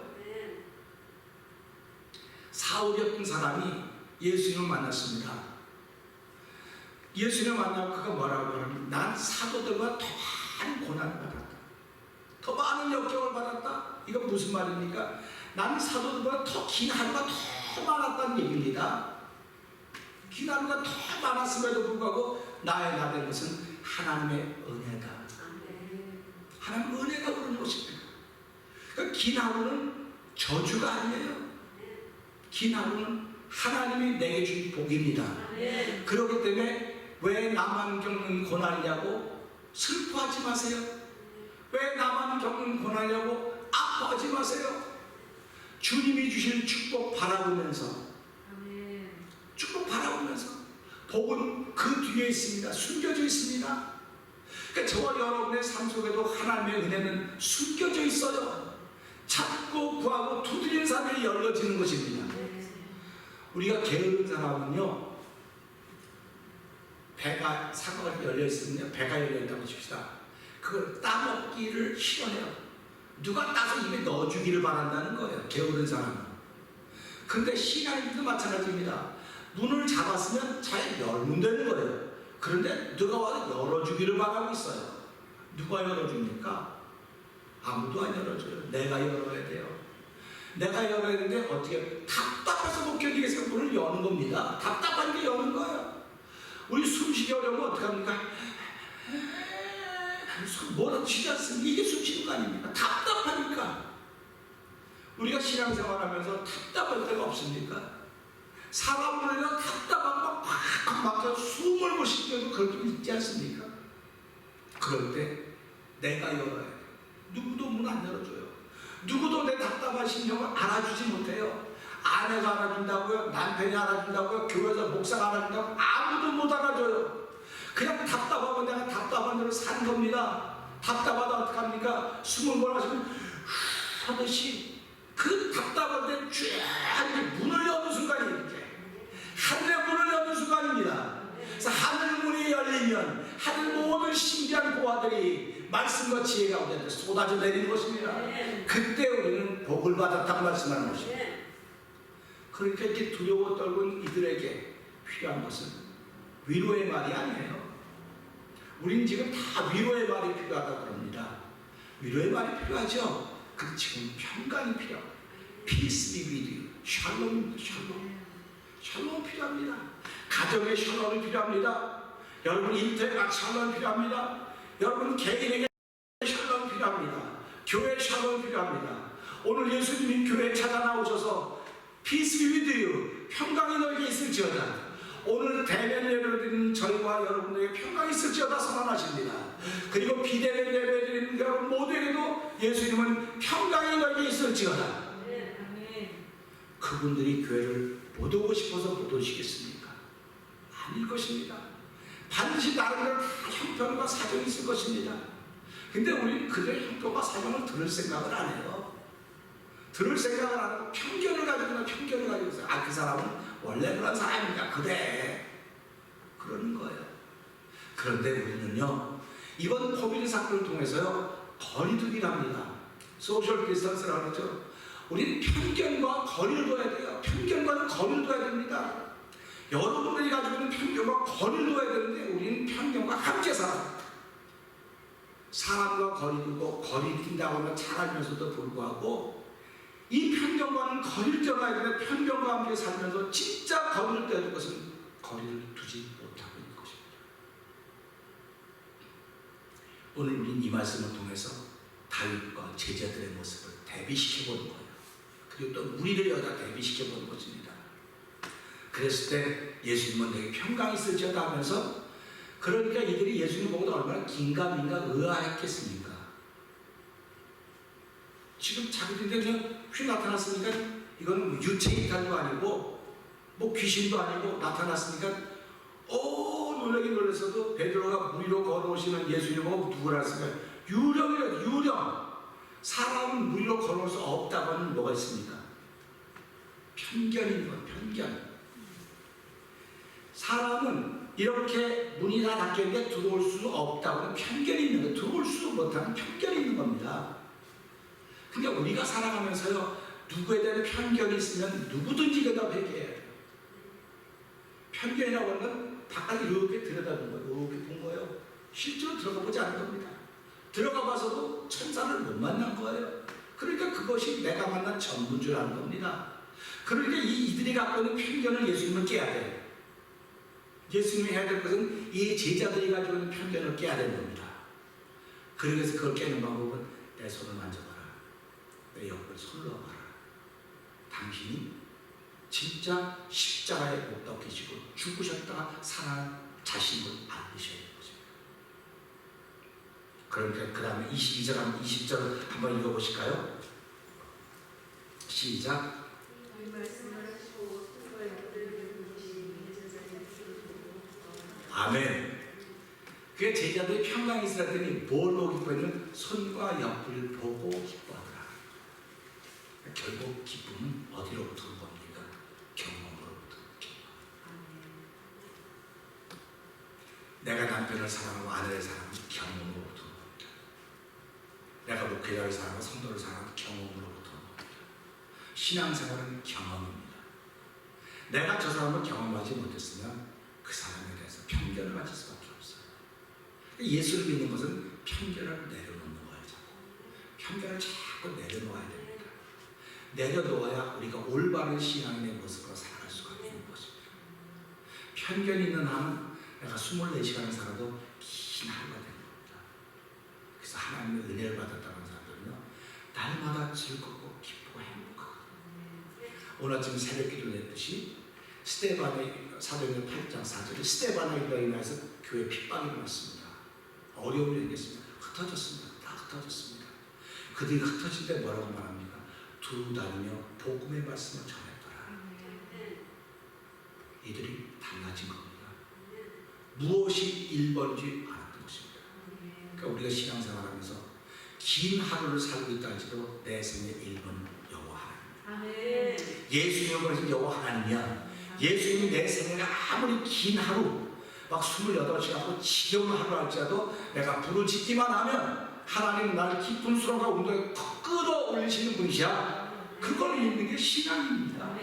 사울이었던 사람이 예수님을 만났습니다. 예수님을 만나고 그가 뭐라고 하냐면 난 사도들과 더 많은 고난을 받았다. 더 많은 역경을 받았다. 이건 무슨 말입니까? 나는 사도들보다 더 긴 하루가 더 많았다는 얘기입니다. 긴 하루가 더 많았음에도 불구하고 나의 나 된 것은 하나님의 은혜다. 하나님의 은혜가 그런 것입니다. 그러니까 긴 하루는 저주가 아니에요. 긴 하루는 하나님이 내게 준 복입니다. 그렇기 때문에 왜 나만 겪는 고난이냐고 슬퍼하지 마세요. 왜 나만 겪는 고난이냐고 아파하지 마세요. 주님이 주실 축복 바라보면서, 축복 바라보면서 복은 그 뒤에 있습니다. 숨겨져 있습니다. 그러니까 저와 여러분의 삶 속에도 하나님의 은혜는 숨겨져 있어요. 찾고 구하고 두드리는 사람이 열려지는 것입니다. 우리가 게으른 사람은요, 배가 사과가 열려있으면요, 배가 열려있다고 칩시다. 그걸 따먹기를 싫어해요. 누가 따서 입에 넣어주기를 바란다는 거예요, 게으른 사람은. 그런데 신앙인도 마찬가지입니다. 문을 잡았으면 잘 열면 되는 거예요. 그런데 누가 와서 열어주기를 바라고 있어요. 누가 열어줍니까? 아무도 안 열어줘요. 내가 열어야 돼요. 내가 열어야 되는데 어떻게, 답답해서 못 견디겠어요. 문을 여는 겁니다. 답답한 게 여는 거예요. 우리 숨쉬기 어려우면 어떡합니까? 뭐라도 쉬지 않습니까? 이게 숨쉬는 거 아닙니까? 답답하니까. 우리가 신앙생활하면서 답답할 때가 없습니까? 사람을 답답한 거 팍팍 막혀 숨을 못 쉬게도 그럴 때 있지 않습니까? 그럴 때 내가 열어야 돼. 누구도 문 안 열어줘요. 누구도 내 답답한 심정을 알아주지 못해요. 아내가 알아준다고요? 남편이 알아준다고요? 교회에서 목사가 알아준다고요? 아무도 못 알아줘요. 그냥 답답하고 내가 답답한 대로 사는 겁니다. 답답하다 어떡합니까? 숨을 몰아쉬면 하듯이 그 답답할 때 쫙 문을 여는 순간이 이렇게 하늘의 문을 여는 순간입니다. 그래서 하늘 문이 열리면 하늘 모든 신비한 보화들이 말씀과 지혜 가운데 쏟아져 내리는 것입니다. 그때 우리는 복을 받았다고 말씀하는 것입니다. 그러니까 이렇게 두려워 떨군 이들에게 필요한 것은 위로의 말이 아니에요. 우린 지금 다 위로의 말이 필요하다고 합니다. 위로의 말이 필요하죠. 근데 지금 평강이 필요합니다. Peace be with you. 샬롬입니다. 샬롬 필요합니다. 가정의 샬롬이 필요합니다. 여러분 인터넷 샬롬 필요합니다. 여러분 개인에게 샬롬 필요합니다. 교회 샬롬 필요합니다. 오늘 예수님이 교회에 찾아 나오셔서 Peace be with you. 평강이 너에게 있을지어다. 오늘 대면 예배를 드리는 저희와 여러분에게 평강이 있을지어다 선언하십니다. 그리고 비대면 예배드리는 여러분 모두에게도 예수님은 평강이 너에게 있을지어다. 그분들이 교회를 못 오고 싶어서 못 오시겠습니까? 아닐 것입니다. 반드시 나름대로 다 형편과 사정이 있을 것입니다. 근데 우리는 그들의 형편과 사정을 들을 생각을 안 해요. 들을 생각을 안 하고 편견을 가지고 있어요. 아, 그 사람은 원래 그런 사람이니까 그래. 그러는 거예요. 그런데 우리는요, 이번 코비드 사건을 통해서요, 거리두기랍니다. 소셜 디스턴스라고 그러죠. 우리는 편견과 거리를 둬야 돼요. 편견과는 거리를 둬야 됩니다. 여러분들이 가지고 있는 편견과 거리를 둬야 되는데 우리는 편견과 함께 살아요. 사람과 거리 두고 거리 둔다고 하면 잘 알면서도 불구하고 이 편견과는 거리를 떠나야 되는데 편견과 함께 살면서 진짜 거리를 떼줄 것은 거리를 두지 못하고 있는 것입니다. 오늘 우리는 이 말씀을 통해서 다윗과 제자들의 모습을 대비시켜보는 거예요. 그리고 또 우리를 여기다 대비시켜보는 것입니다. 그랬을 때 예수님은 내게 평강이 있을지어다 하면서, 그러니까 이들이 예수님 보고도 얼마나 긴가민가 의아했겠습니까? 지금 자기들이 그냥 휙 나타났으니까 이건 유체 이탈도 아니고 뭐 귀신도 아니고 나타났으니까 놀라긴 놀랐어도 베드로가 물 위로 걸어오시는 예수님 보고 누구라 했으니까 유령이래요. 유령. 사람은 물 위로 걸어올 수 없다고 하는 뭐가 있습니까? 편견인 건 편견. 사람은 이렇게 문이 다 닫혀있는데 들어올 수 없다고 하는 편견이 있는 거예요. 들어올 수 못하는 편견이 있는 겁니다. 근데 우리가 살아가면서요, 누구에 대한 편견이 있으면 누구든지 대답해야 해요. 편견이라고 하는 건 바깥 이렇게 들여다보는 거예요. 이렇게 본 거예요. 실제로 들어가 보지 않은 겁니다. 들어가 봐서도 천사를 못 만난 거예요. 그러니까 그것이 내가 만난 전부인 줄 아는 겁니다. 그러니까 이들이 갖고 있는 편견을 예수님은 깨야 돼요. 예수님이 해야 될 것은 이 제자들이 가지고 있는 편견을 깨야 되는 겁니다. 그래서 그걸 깨는 방법은 내 손을 만져봐라. 내 옆을 손을 넣어봐라. 당신이 진짜 십자가에 못 박히시고 죽으셨다가 살아난 자신을 알으셔야 되는 것입니다. 그러니까 그 다음에 22절, 20절 한번 읽어보실까요? 시작. 아멘. 그 제자들이 평강이 있으라더니 뭘 보고 기뻐했냐면 손과 옆을 보고 기뻐하더라. 결국 기쁨은 어디로부터 온 겁니까? 경험으로부터. 내가 남편을 사랑하고 아내를 사랑하는 경험으로부터 온 겁니다. 내가 목회자를 사랑하고 성도를 사랑하는 경험으로부터 온 겁니다. 신앙생활은 경험입니다. 내가 저 사람을 경험하지 못했으면 그 사람에 대해서 편견을 가질 수밖에 없어요. 예수를 믿는 것은 편견을 내려놓는 거예요. 편견을 자꾸 내려놓아야 됩니다. 내려놓아야 우리가 올바른 신앙인의 모습으로 살아갈 수가 있는 것입니다. 편견이 있는 한은 내가 24시간을 살아도 긴 하루가 되는 겁니다. 그래서 하나님의 은혜를 받았다는 사람들은요, 날마다 즐겁고 기쁘고 행복하거든요. 오늘 아침 새벽 기도를 했듯이 스데반의 사도행전 8장 4절에 스데반의 일로 인해서 교회 핍박이 일어났습니다. 어려움이 생겼습니다. 흩어졌습니다. 다 흩어졌습니다. 그들이 흩어질 때 뭐라고 말합니까? 두루 다니며 복음의 말씀을 전했더라. 이들이 달라진 겁니다. 무엇이 1번인지 알았던 것입니다. 그러니까 우리가 신앙생활하면서 긴 하루를 살고 있다 할지라도 내 생의 1번은 여호와 하나님. 예수님을 보내신 여호와 하나님이야. 예수님이 내 생애가 아무리 긴 하루, 막 28시간 지겨운 하루 할지라도 내가 부르짖기만 하면 하나님 날 기쁜 수렁과 운동에 끌어올리시는 분이시야. 그걸 믿는 게 신앙입니다.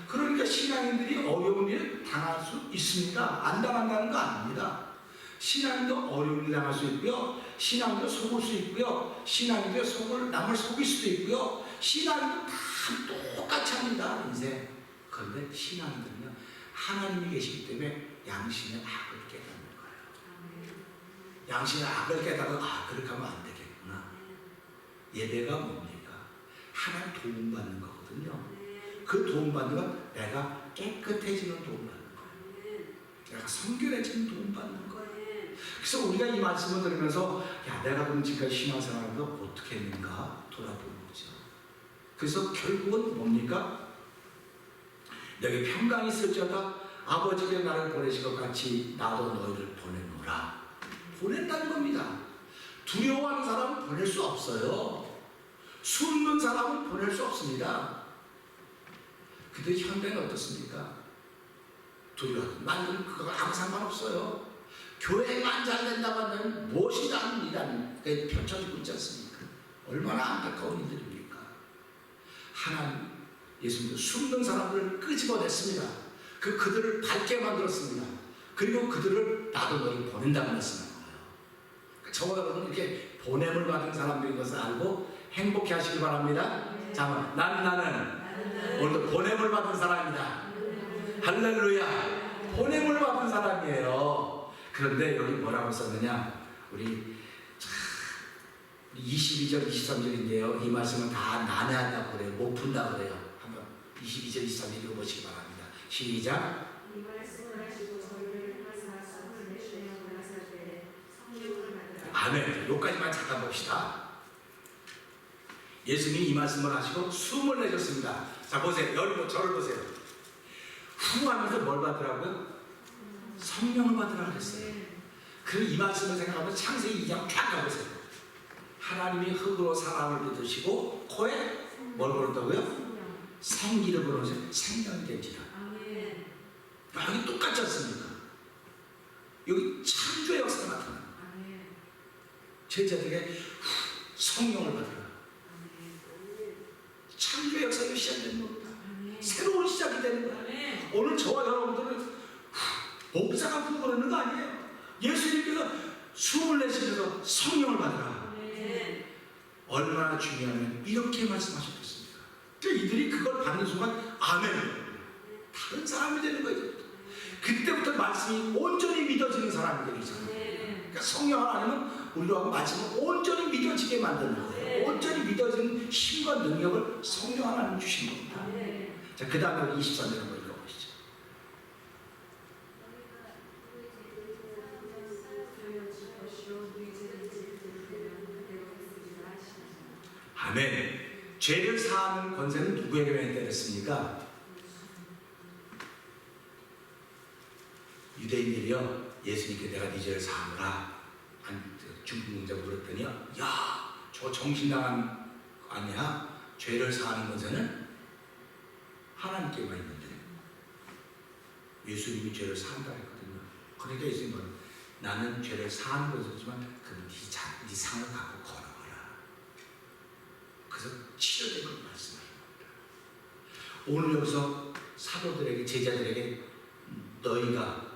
그러니까 신앙인들이 어려운 일을 당할 수 있습니다. 안 당한다는 거 아닙니다. 신앙인도 어려운 일 당할 수 있고요, 신앙인도 속을 수 있고요, 신앙인도 남을 속일 수도 있고요, 신앙인도 다 똑같이 합니다, 인생. 그런데 신앙인들은요, 하나님이 계시기 때문에 양심의 악을 깨닫는 거예요. 양심의 악을 깨닫고 그렇게 하면 안 되겠구나. 예배가 뭡니까? 하나님 도움받는 거거든요. 그 도움받는 건 내가 깨끗해지는 도움받는 거예요. 내가 성결해지는 도움받는 거예요. 그래서 우리가 이 말씀을 들으면서 야, 내가 그럼 지금까지 신앙생활을 어떻게 했는가 돌아보는 거죠. 그래서 결국은 뭡니까? 너희 평강이 있을지어다 아버지께 나를 보내실 것 같이 나도 너희를 보내노라. 보낸다는 겁니다. 두려워하는 사람은 보낼 수 없어요. 숨는 사람은 보낼 수 없습니다. 근데 현대는 어떻습니까? 두려워하는 나는 그거 아무 상관없어요. 교회만 잘 된다고 하면 무엇이 다릅니다. 펼쳐지고 있지 않습니까? 얼마나 안타까운 일들입니까? 하나님 예수님도 숨는 사람들을 끄집어냈습니다. 그들을 밝게 만들었습니다. 그리고 그들을 나도 너희 보낸다고 말씀하는 거예요. 저와 여러분 이렇게 보냄을 받은 사람들인 것을 알고 행복해 하시기 바랍니다. 자, 나는 오늘도 보냄을 받은 사람입니다. 할렐루야. 보냄을 받은 사람이에요. 그런데 여기 뭐라고 썼느냐? 우리 22절 23절인데요 이 말씀은 다 난해하다고 그래요. 못 푼다고 그래요. 한번 22절 23절 읽어보시기 바랍니다. 시작. 이 말씀을 하시고 저희를 하사 숨을 내쉬며 나설 때 성령을 받으라. 아멘. 여기까지만 잠깐 봅시다. 예수님이 이 말씀을 하시고 숨을 내셨습니다. 자 보세요. 여러분 저를 보세요. 후 하면서 뭘 받으라고요? 성령을 받으라고 했어요. 그럼 이 말씀을 생각하면 창세기 2장 쫙 가보세요. 하나님이 흙으로 사람을 빚으시고 코에 뭘 걸었다고요? 생기를 걸어서 생명이 된지라. 여기 똑같지 않습니까? 여기 창조의 역사가 나타나요. 제자들에게 성령을 받으라. 창조의 역사가 시작되는 겁니다. 새로운 시작이 되는 거예요. 오늘 저와 여러분들은 목사가 부르는 거 아니에요. 예수님께서 숨을 내쉬면서 성령을 받으라. 얼마나 중요하면 이렇게 말씀하셨겠습니까? 이들이 그걸 받는 순간 아멘. 다른 사람이 되는 거죠. 그때부터 말씀이 온전히 믿어지는 사람이 되죠. 그러니까 성령 하나님은 우리하고 말씀을 온전히 믿어지게 만드는 거예요. 온전히 믿어지는 힘과 능력을 성령 하나님 주신 겁니다. 자, 그 다음에 23절 한번 읽어보시죠. 아멘. 죄를 사하는 권세는 누구에게 내렸습니까? 유대인들이요 예수님께 내가 네 죄를 사하노라 중풍병자가 물었더니 야 저 정신나간 거 아니야? 죄를 사하는 권세는 하나님께만 있는데 예수님이 죄를 사한다 했거든요. 그러니까 예수님은 나는 죄를 사하는 권세지만 그건 네 상을 갖고 걸어가라. 그래서 치료된 걸 말씀하신 겁니다. 오늘 여기서 사도들에게 제자들에게 너희가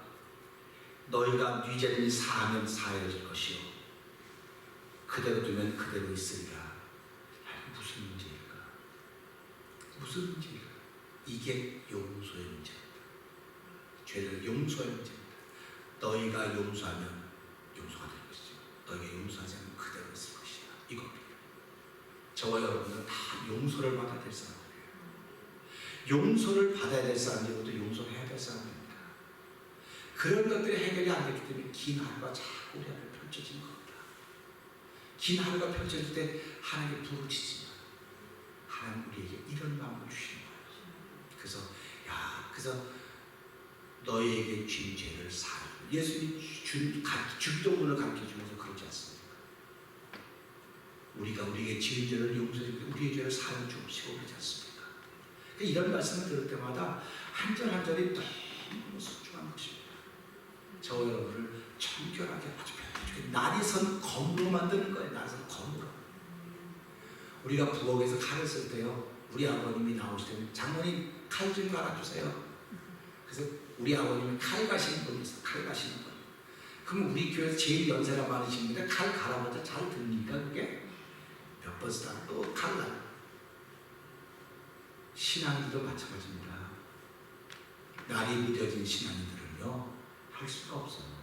네 죄를 사하면 사해질 것이요 그대로 두면 그대로 있으리라. 무슨 문제일까? 무슨 문제일까? 이게 용서의 문제입니다. 죄를 용서의 문제입니다. 너희가 용서하면 용서가 될 것이죠. 너희가 용서하지 않으면 그대로 있을 것이다. 이겁니다. 저와 여러분은 다 용서를 받아야 될 사람들이에요. 용서를 받아야 될 사람들도 용서를 해야 될 사람입니다. 그런 것들이 해결이 안 됐기 때문에 긴 하루가 자꾸 우리 앞에 펼쳐지는 겁니다. 긴 하루가 펼쳐질 때 하나님께 부르짖지만 하나님 우리에게 이런 마음을 주시는 거예요. 그래서 너희에게 진 죄를 사하라. 예수님이 주기도문을 가르쳐주면서 그러지 않습니까? 우리가 우리에게 진 죄를 용서해 우리의 죄를 사하여 주옵시고 그러지 않습니까? 그러니까 이런 말씀을 들을 때마다 한 절 한 절이 너무 소중한 것입니다. 저와 여러분을 청결하게 아주 편하게 날이선 검으로 만드는 거예요. 날이선 검으로. 우리가 부엌에서 칼을 쓸 때요 우리 아버님이 나오실 때는 장모님 칼 좀 갈아주세요. 그래서 우리 아버님이 칼 가시는 분이 있어요. 칼 가시는 분. 그럼 우리 교회에서 제일 연세가 많으신 분인데 칼 갈아봐도 잘 들립니까 그게? 몇 번 쓰다가 또 칼 나요. 신앙인도 마찬가지입니다. 날이 무뎌진 신앙인들은요 할 수가 없어요.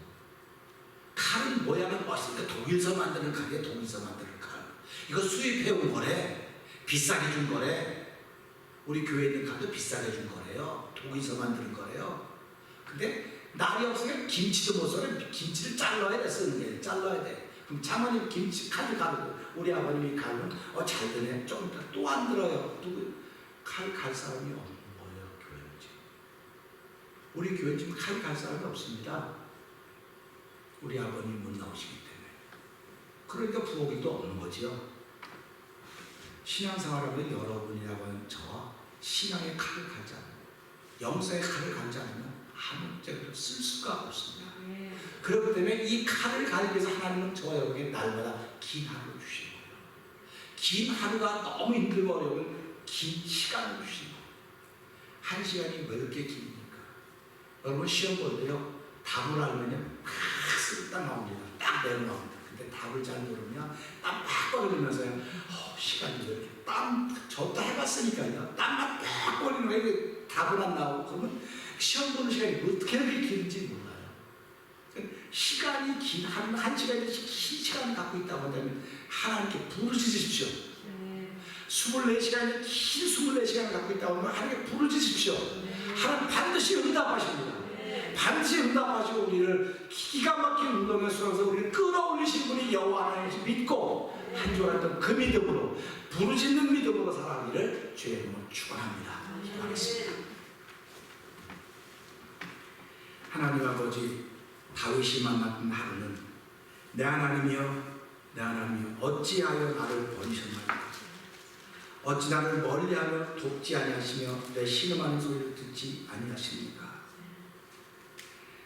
칼은 모양은 멋있으니까 독일서 만드는 칼이에요. 독일서 만드는 칼. 이거 수입해온 거래. 비싸게 준 거래. 우리 교회에 있는 칼도 비싸게 준 거래요. 독일서 만드는 거래요. 근데 날이 없으면 김치도 못 썰어. 김치를 잘라야 돼. 쓰는 게 잘라야 돼. 그럼 장모님 김치 칼을 가르고 우리 아버님이 가르면 잘 되네. 좀 이따 또 안 들어요. 누구 칼 갈 사람이 없는 거예요. 교회는 지금. 우리 교회는 지금 칼 갈 사람이 없습니다. 우리 아버님 못 나오시기 때문에. 그러니까 부엌이 또 없는 거지요. 신앙생활하면 여러분이라고 저와 신앙의 칼을 갈지 않아요. 영성의 칼을 갈지 않으면 아무 때도 쓸 수가 없습니다. 그렇기 때문에 이 칼을 갈기 위해서 하나님은 저와 여러분에게 날마다 긴 하루를 주시는 거예요. 긴 하루가 너무 힘들고 어려우면 긴 시간을 주시는 거예요. 한 시간이 왜 이렇게 깁니까? 여러분 시험 볼 때요, 답을 알면요 딱 나옵니다. 딱 내려나옵니다. 근데 답을 잘 모르면 땀 막 걸리면서요, 시간이 왜 이렇게 저도 해봤으니까요, 땀만 막 걸리는 거예요. 이게 답을 안 나오고. 그러면 시험 보는 시간이 어떻게 이렇게 긴지 몰라요. 시간이 긴, 한 시간이 긴 시간을 갖고 있다고 한다면 하나님께 부르짖으십시오. 24시간이 긴 24시간을 갖고 있다고 하면 하나님께 부르짖으십시오. 하나님 반드시 응답하십니다. 반드시 응답하시고 우리를 기가 막힌 운동에 수고해서 우리를 끌어올리신 분이 여호와 하나님을 믿고 한 주간 동안 그 믿음으로, 부르짖는 믿음으로 살아가기를 주의 이름으로 축원합니다. 기도하겠습니다. 하나님 아버지, 다윗이 만났던 하루는 내 하나님이여, 내 하나님이여, 어찌하여 나를 버리셨나이까? 어찌 나를 멀리하며 돕지 아니하시며 내 신음하는 소리를 듣지 아니하십니까?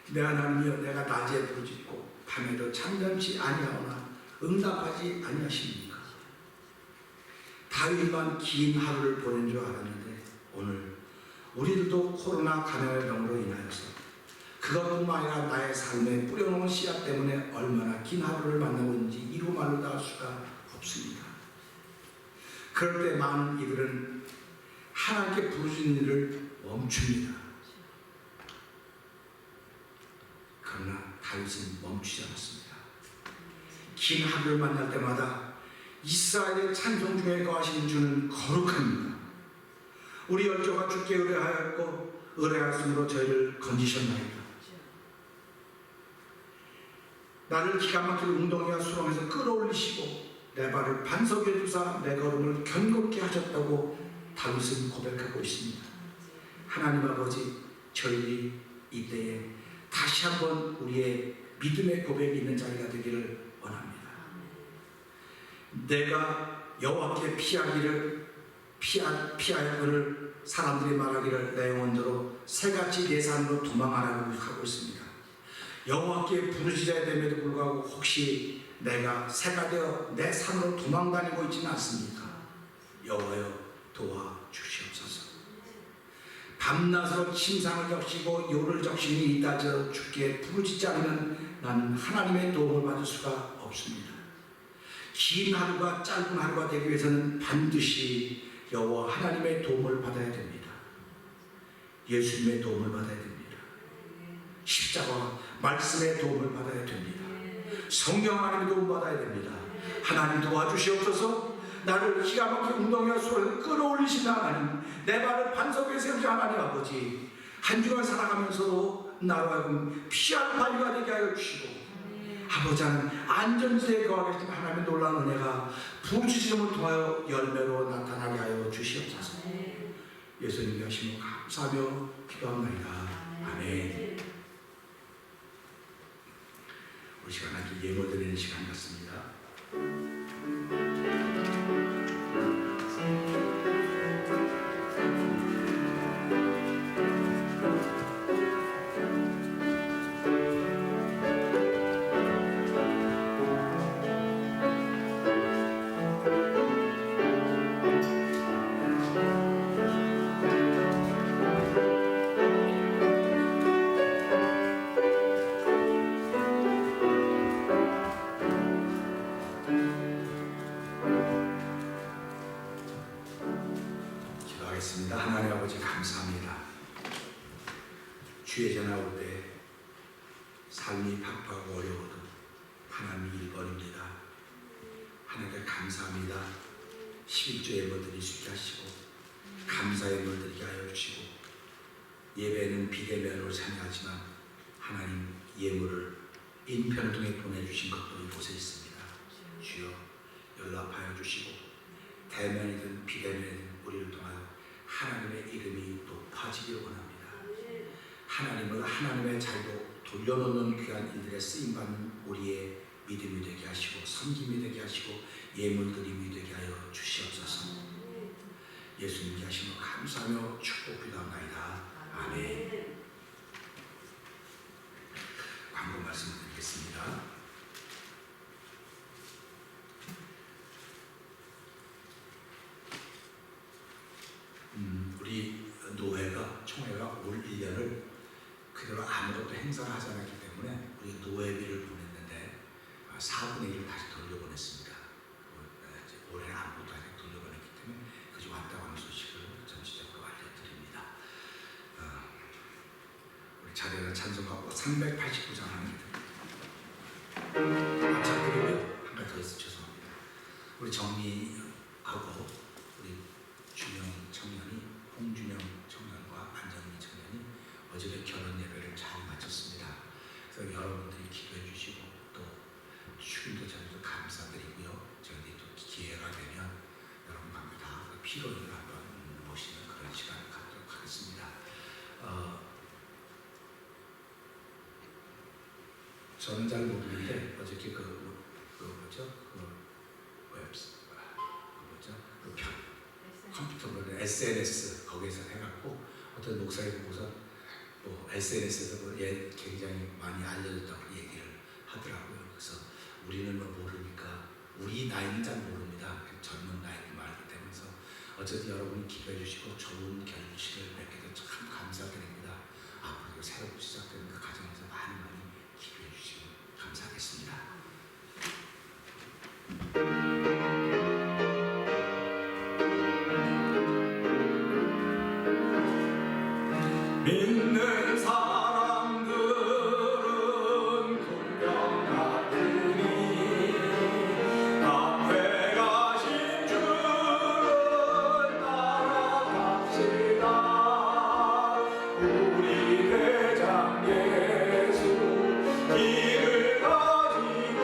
내 하나님이여, 내가 낮에 부르짖고 밤에도 잠잠치 아니하오나 응답하지 아니하십니까? 다윗만 긴 하루를 보낸 줄 알았는데 오늘 우리들도 코로나 감염의 병으로 인하여서 그것뿐만 아니라 나의 삶에 뿌려놓은 씨앗 때문에 얼마나 긴 하루를 만나고 있는지 이루 말로 다 할 수가 없습니다. 그럴 때 많은 이들은 하나님께 부르짖는 일을 멈춥니다. 그러나 다윗은 멈추지 않았습니다. 긴 하루를 만날 때마다 이스라엘의 찬송 중에 거하시는 주는 거룩합니다. 우리 열조가 주께 의뢰하였고 의뢰하였으므로 저희를 건지셨나이다. 나를 기가 막힌 웅덩이와 수렁에서 끌어올리시고 내 발을 반석 위에 두사 내 걸음을 견고케 하셨다고 다윗은 고백하고 있습니다. 하나님 아버지, 저희들이 이때에 다시 한번 우리의 믿음의 고백이 있는 자리가 되기를 원합니다. 내가 여호와께 피하여를 사람들이 말하기를 내 영혼대로 새같이 내 산으로 도망하라고 하고 있습니다. 여호와께 부르짖어야 됨에도 불구하고 혹시 내가 새가 되어 내 산으로 도망다니고 있지는 않습니까? 여호와여 도와주시옵소서. 밤낮으로 침상을 적시고 요를 적시니 이따져 주께 부르짖지 않으면 나는 하나님의 도움을 받을 수가 없습니다. 긴 하루가 짧은 하루가 되기 위해서는 반드시 여호와 하나님의 도움을 받아야 됩니다. 예수님의 도움을 받아야 됩니다. 십자가 말씀의 도움을 받아야 됩니다. 성령 하나님의 도움 받아야 됩니다. 하나님 도와주시옵소서. 나를 기가 막힌 웅덩이와 수렁에서 끌어올리신 하나님, 내 발을 반석 위에 세우신 하나님 아버지, 한 주간 살아가면서도 나로 하여금 피할 바위가 되게 하여 주시고 아버지 하나님 안전지대에 거하게 하신 하나님의 놀라운 은혜가 부르짖음을 통하여 열매로 나타나게 하여 주시옵소서. 예수님의 하심을 감사하며 기도합니다. 아멘. 우리 시간 아주 예물 드리는 시간 같습니다. 하나님 아버지 감사합니다. 주의 전화 올 때 삶이 바쁘고 어려워도 하나님이 1번입니다. 하나님께 감사합니다. 11조 예물 드릴 수 있게 하시고 감사 예물 드리게 하여 주시고 예배는 비대면으로 참여하지만 하나님 예물을 인편을 통해 보내주신 것도 이곳에 있습니다. 주여 연락하여 주시고 대면이든 비대면이든 우리를 통하여 하나님의 이름이 높아지기를 원합니다. 하나님을 하나님의 자리로 돌려놓는 귀한 이들의 쓰임받는 우리의 믿음이 되게 하시고 섬김이 되게 하시고 예물드림이 되게 하여 주시옵소서. 예수님께 하시며 감사하며 축복드리옵나이다. 아멘. 광고 말씀드리겠습니다. 우리 노회가 총회가 올 1년을 그대로 아무것도 행사를 하지 않았기 때문에 우리 노회비를 보냈는데 4분의 1을 다시 돌려보냈습니다. 올해는 아무것도 아직 돌려보냈기 때문에 그저 왔다고 하는 소식을 전체적으로 알려드립니다. 우리 자리에는 찬송가 389장 하는 게 합작드리고요. 한 가지 더 있어 죄송합니다. 우리 정리하고 우리 준영 청년이 홍준영 청년과 안정미 청년이 어제 결혼 예배를 잘 마쳤습니다. 그래서 여러분들이 기도해 주시고 또 축의도 저희도 감사드리고요. 저희들이 또 기회가 되면 여러분과 함께 다 피로를 한번 모시는 그런 시간을 갖도록 하겠습니다. 저는 잘 모르는데 어저께 컴퓨터 SNS 거기에서 해갖고 어떤 목사님 보고서 뭐 SNS에서 굉장히 많이 알려졌다고 얘기를 하더라고요. 그래서 우리는 뭐 모르니까 우리 나이는 잘 모릅니다. 젊은 나이를 말기 때문에 어쨌든 여러분이 기도해 주시고 좋은 결실을 맺게 돼서 참 감사드립니다. 앞으로 새롭게 시작되는 그 과정에서 많이 기도해 주시면 감사하겠습니다. 믿는 사람들은 공경 같으니 앞에 가신 주를 따라갑시다. 우리 대장 예수 길을 가지고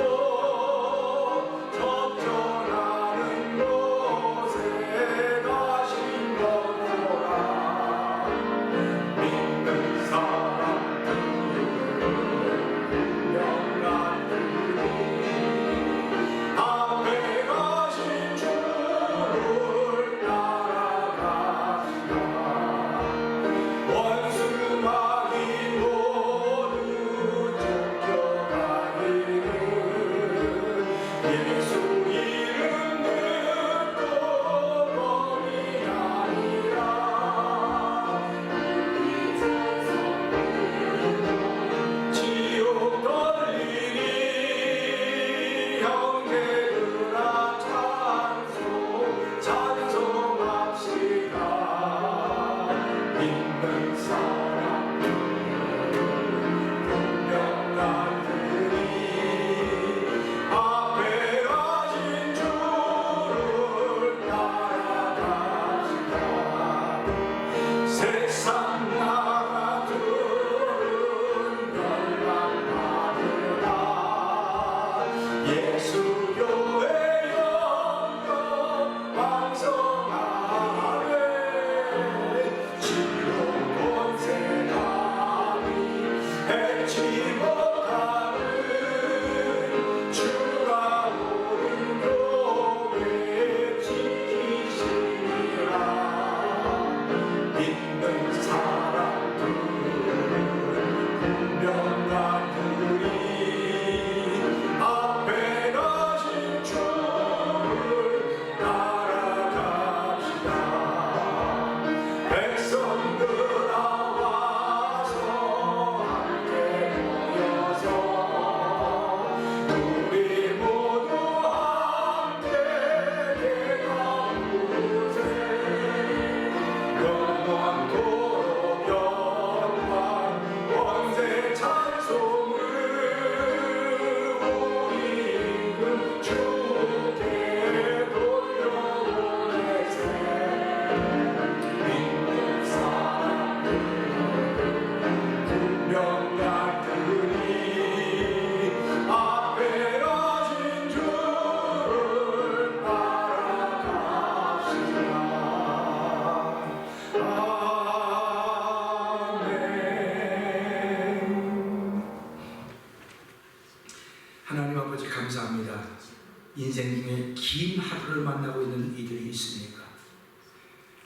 인생 중에 긴 하루를 만나고 있는 이들이 있습니까?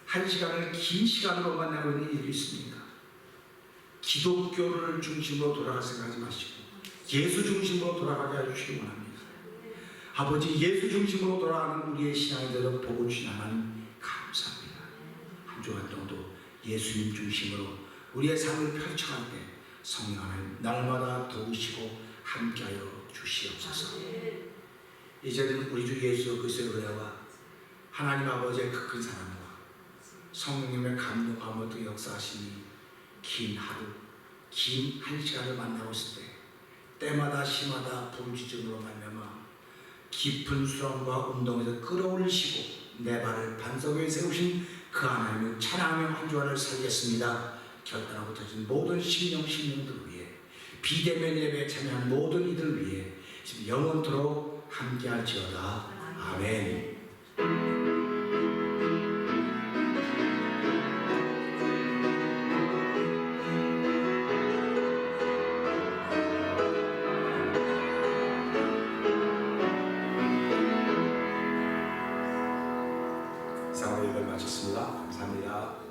한 시간을 긴 시간으로 만나고 있는 이들이 있습니까? 기독교를 중심으로 돌아갈 생각하지 마시고 예수 중심으로 돌아가게 해주시기 원합니다. 아버지, 예수 중심으로 돌아가는 우리의 신앙이 되도록 도와주신 하나님 감사합니다. 한 주간 동안도 예수님 중심으로 우리의 삶을 펼쳐갈 때 성령 하나님 날마다 도우시고 함께하여 주시옵소서. 이제는 우리 주 예수 그리스도의 은혜와 하나님 아버지의 그 큰 사랑과 성령님의 감동함을 또 역사하시니 긴 하루, 긴 한 시간을 만나고 있을 때 때마다 시마다 부르짖음으로 말미암아 깊은 수렁과 운동에서 끌어올리시고 내 발을 반석 위에 세우신 그 하나님을 찬양하며 한 주간을 살겠습니다. 결단하고 터진 모든 심령들을 위해 비대면 예배에 참여한 모든 이들 위해 지금 영원토록 함께할지어다. 아멘. 이상으로 이걸 마쳤습니다. 감사합니다.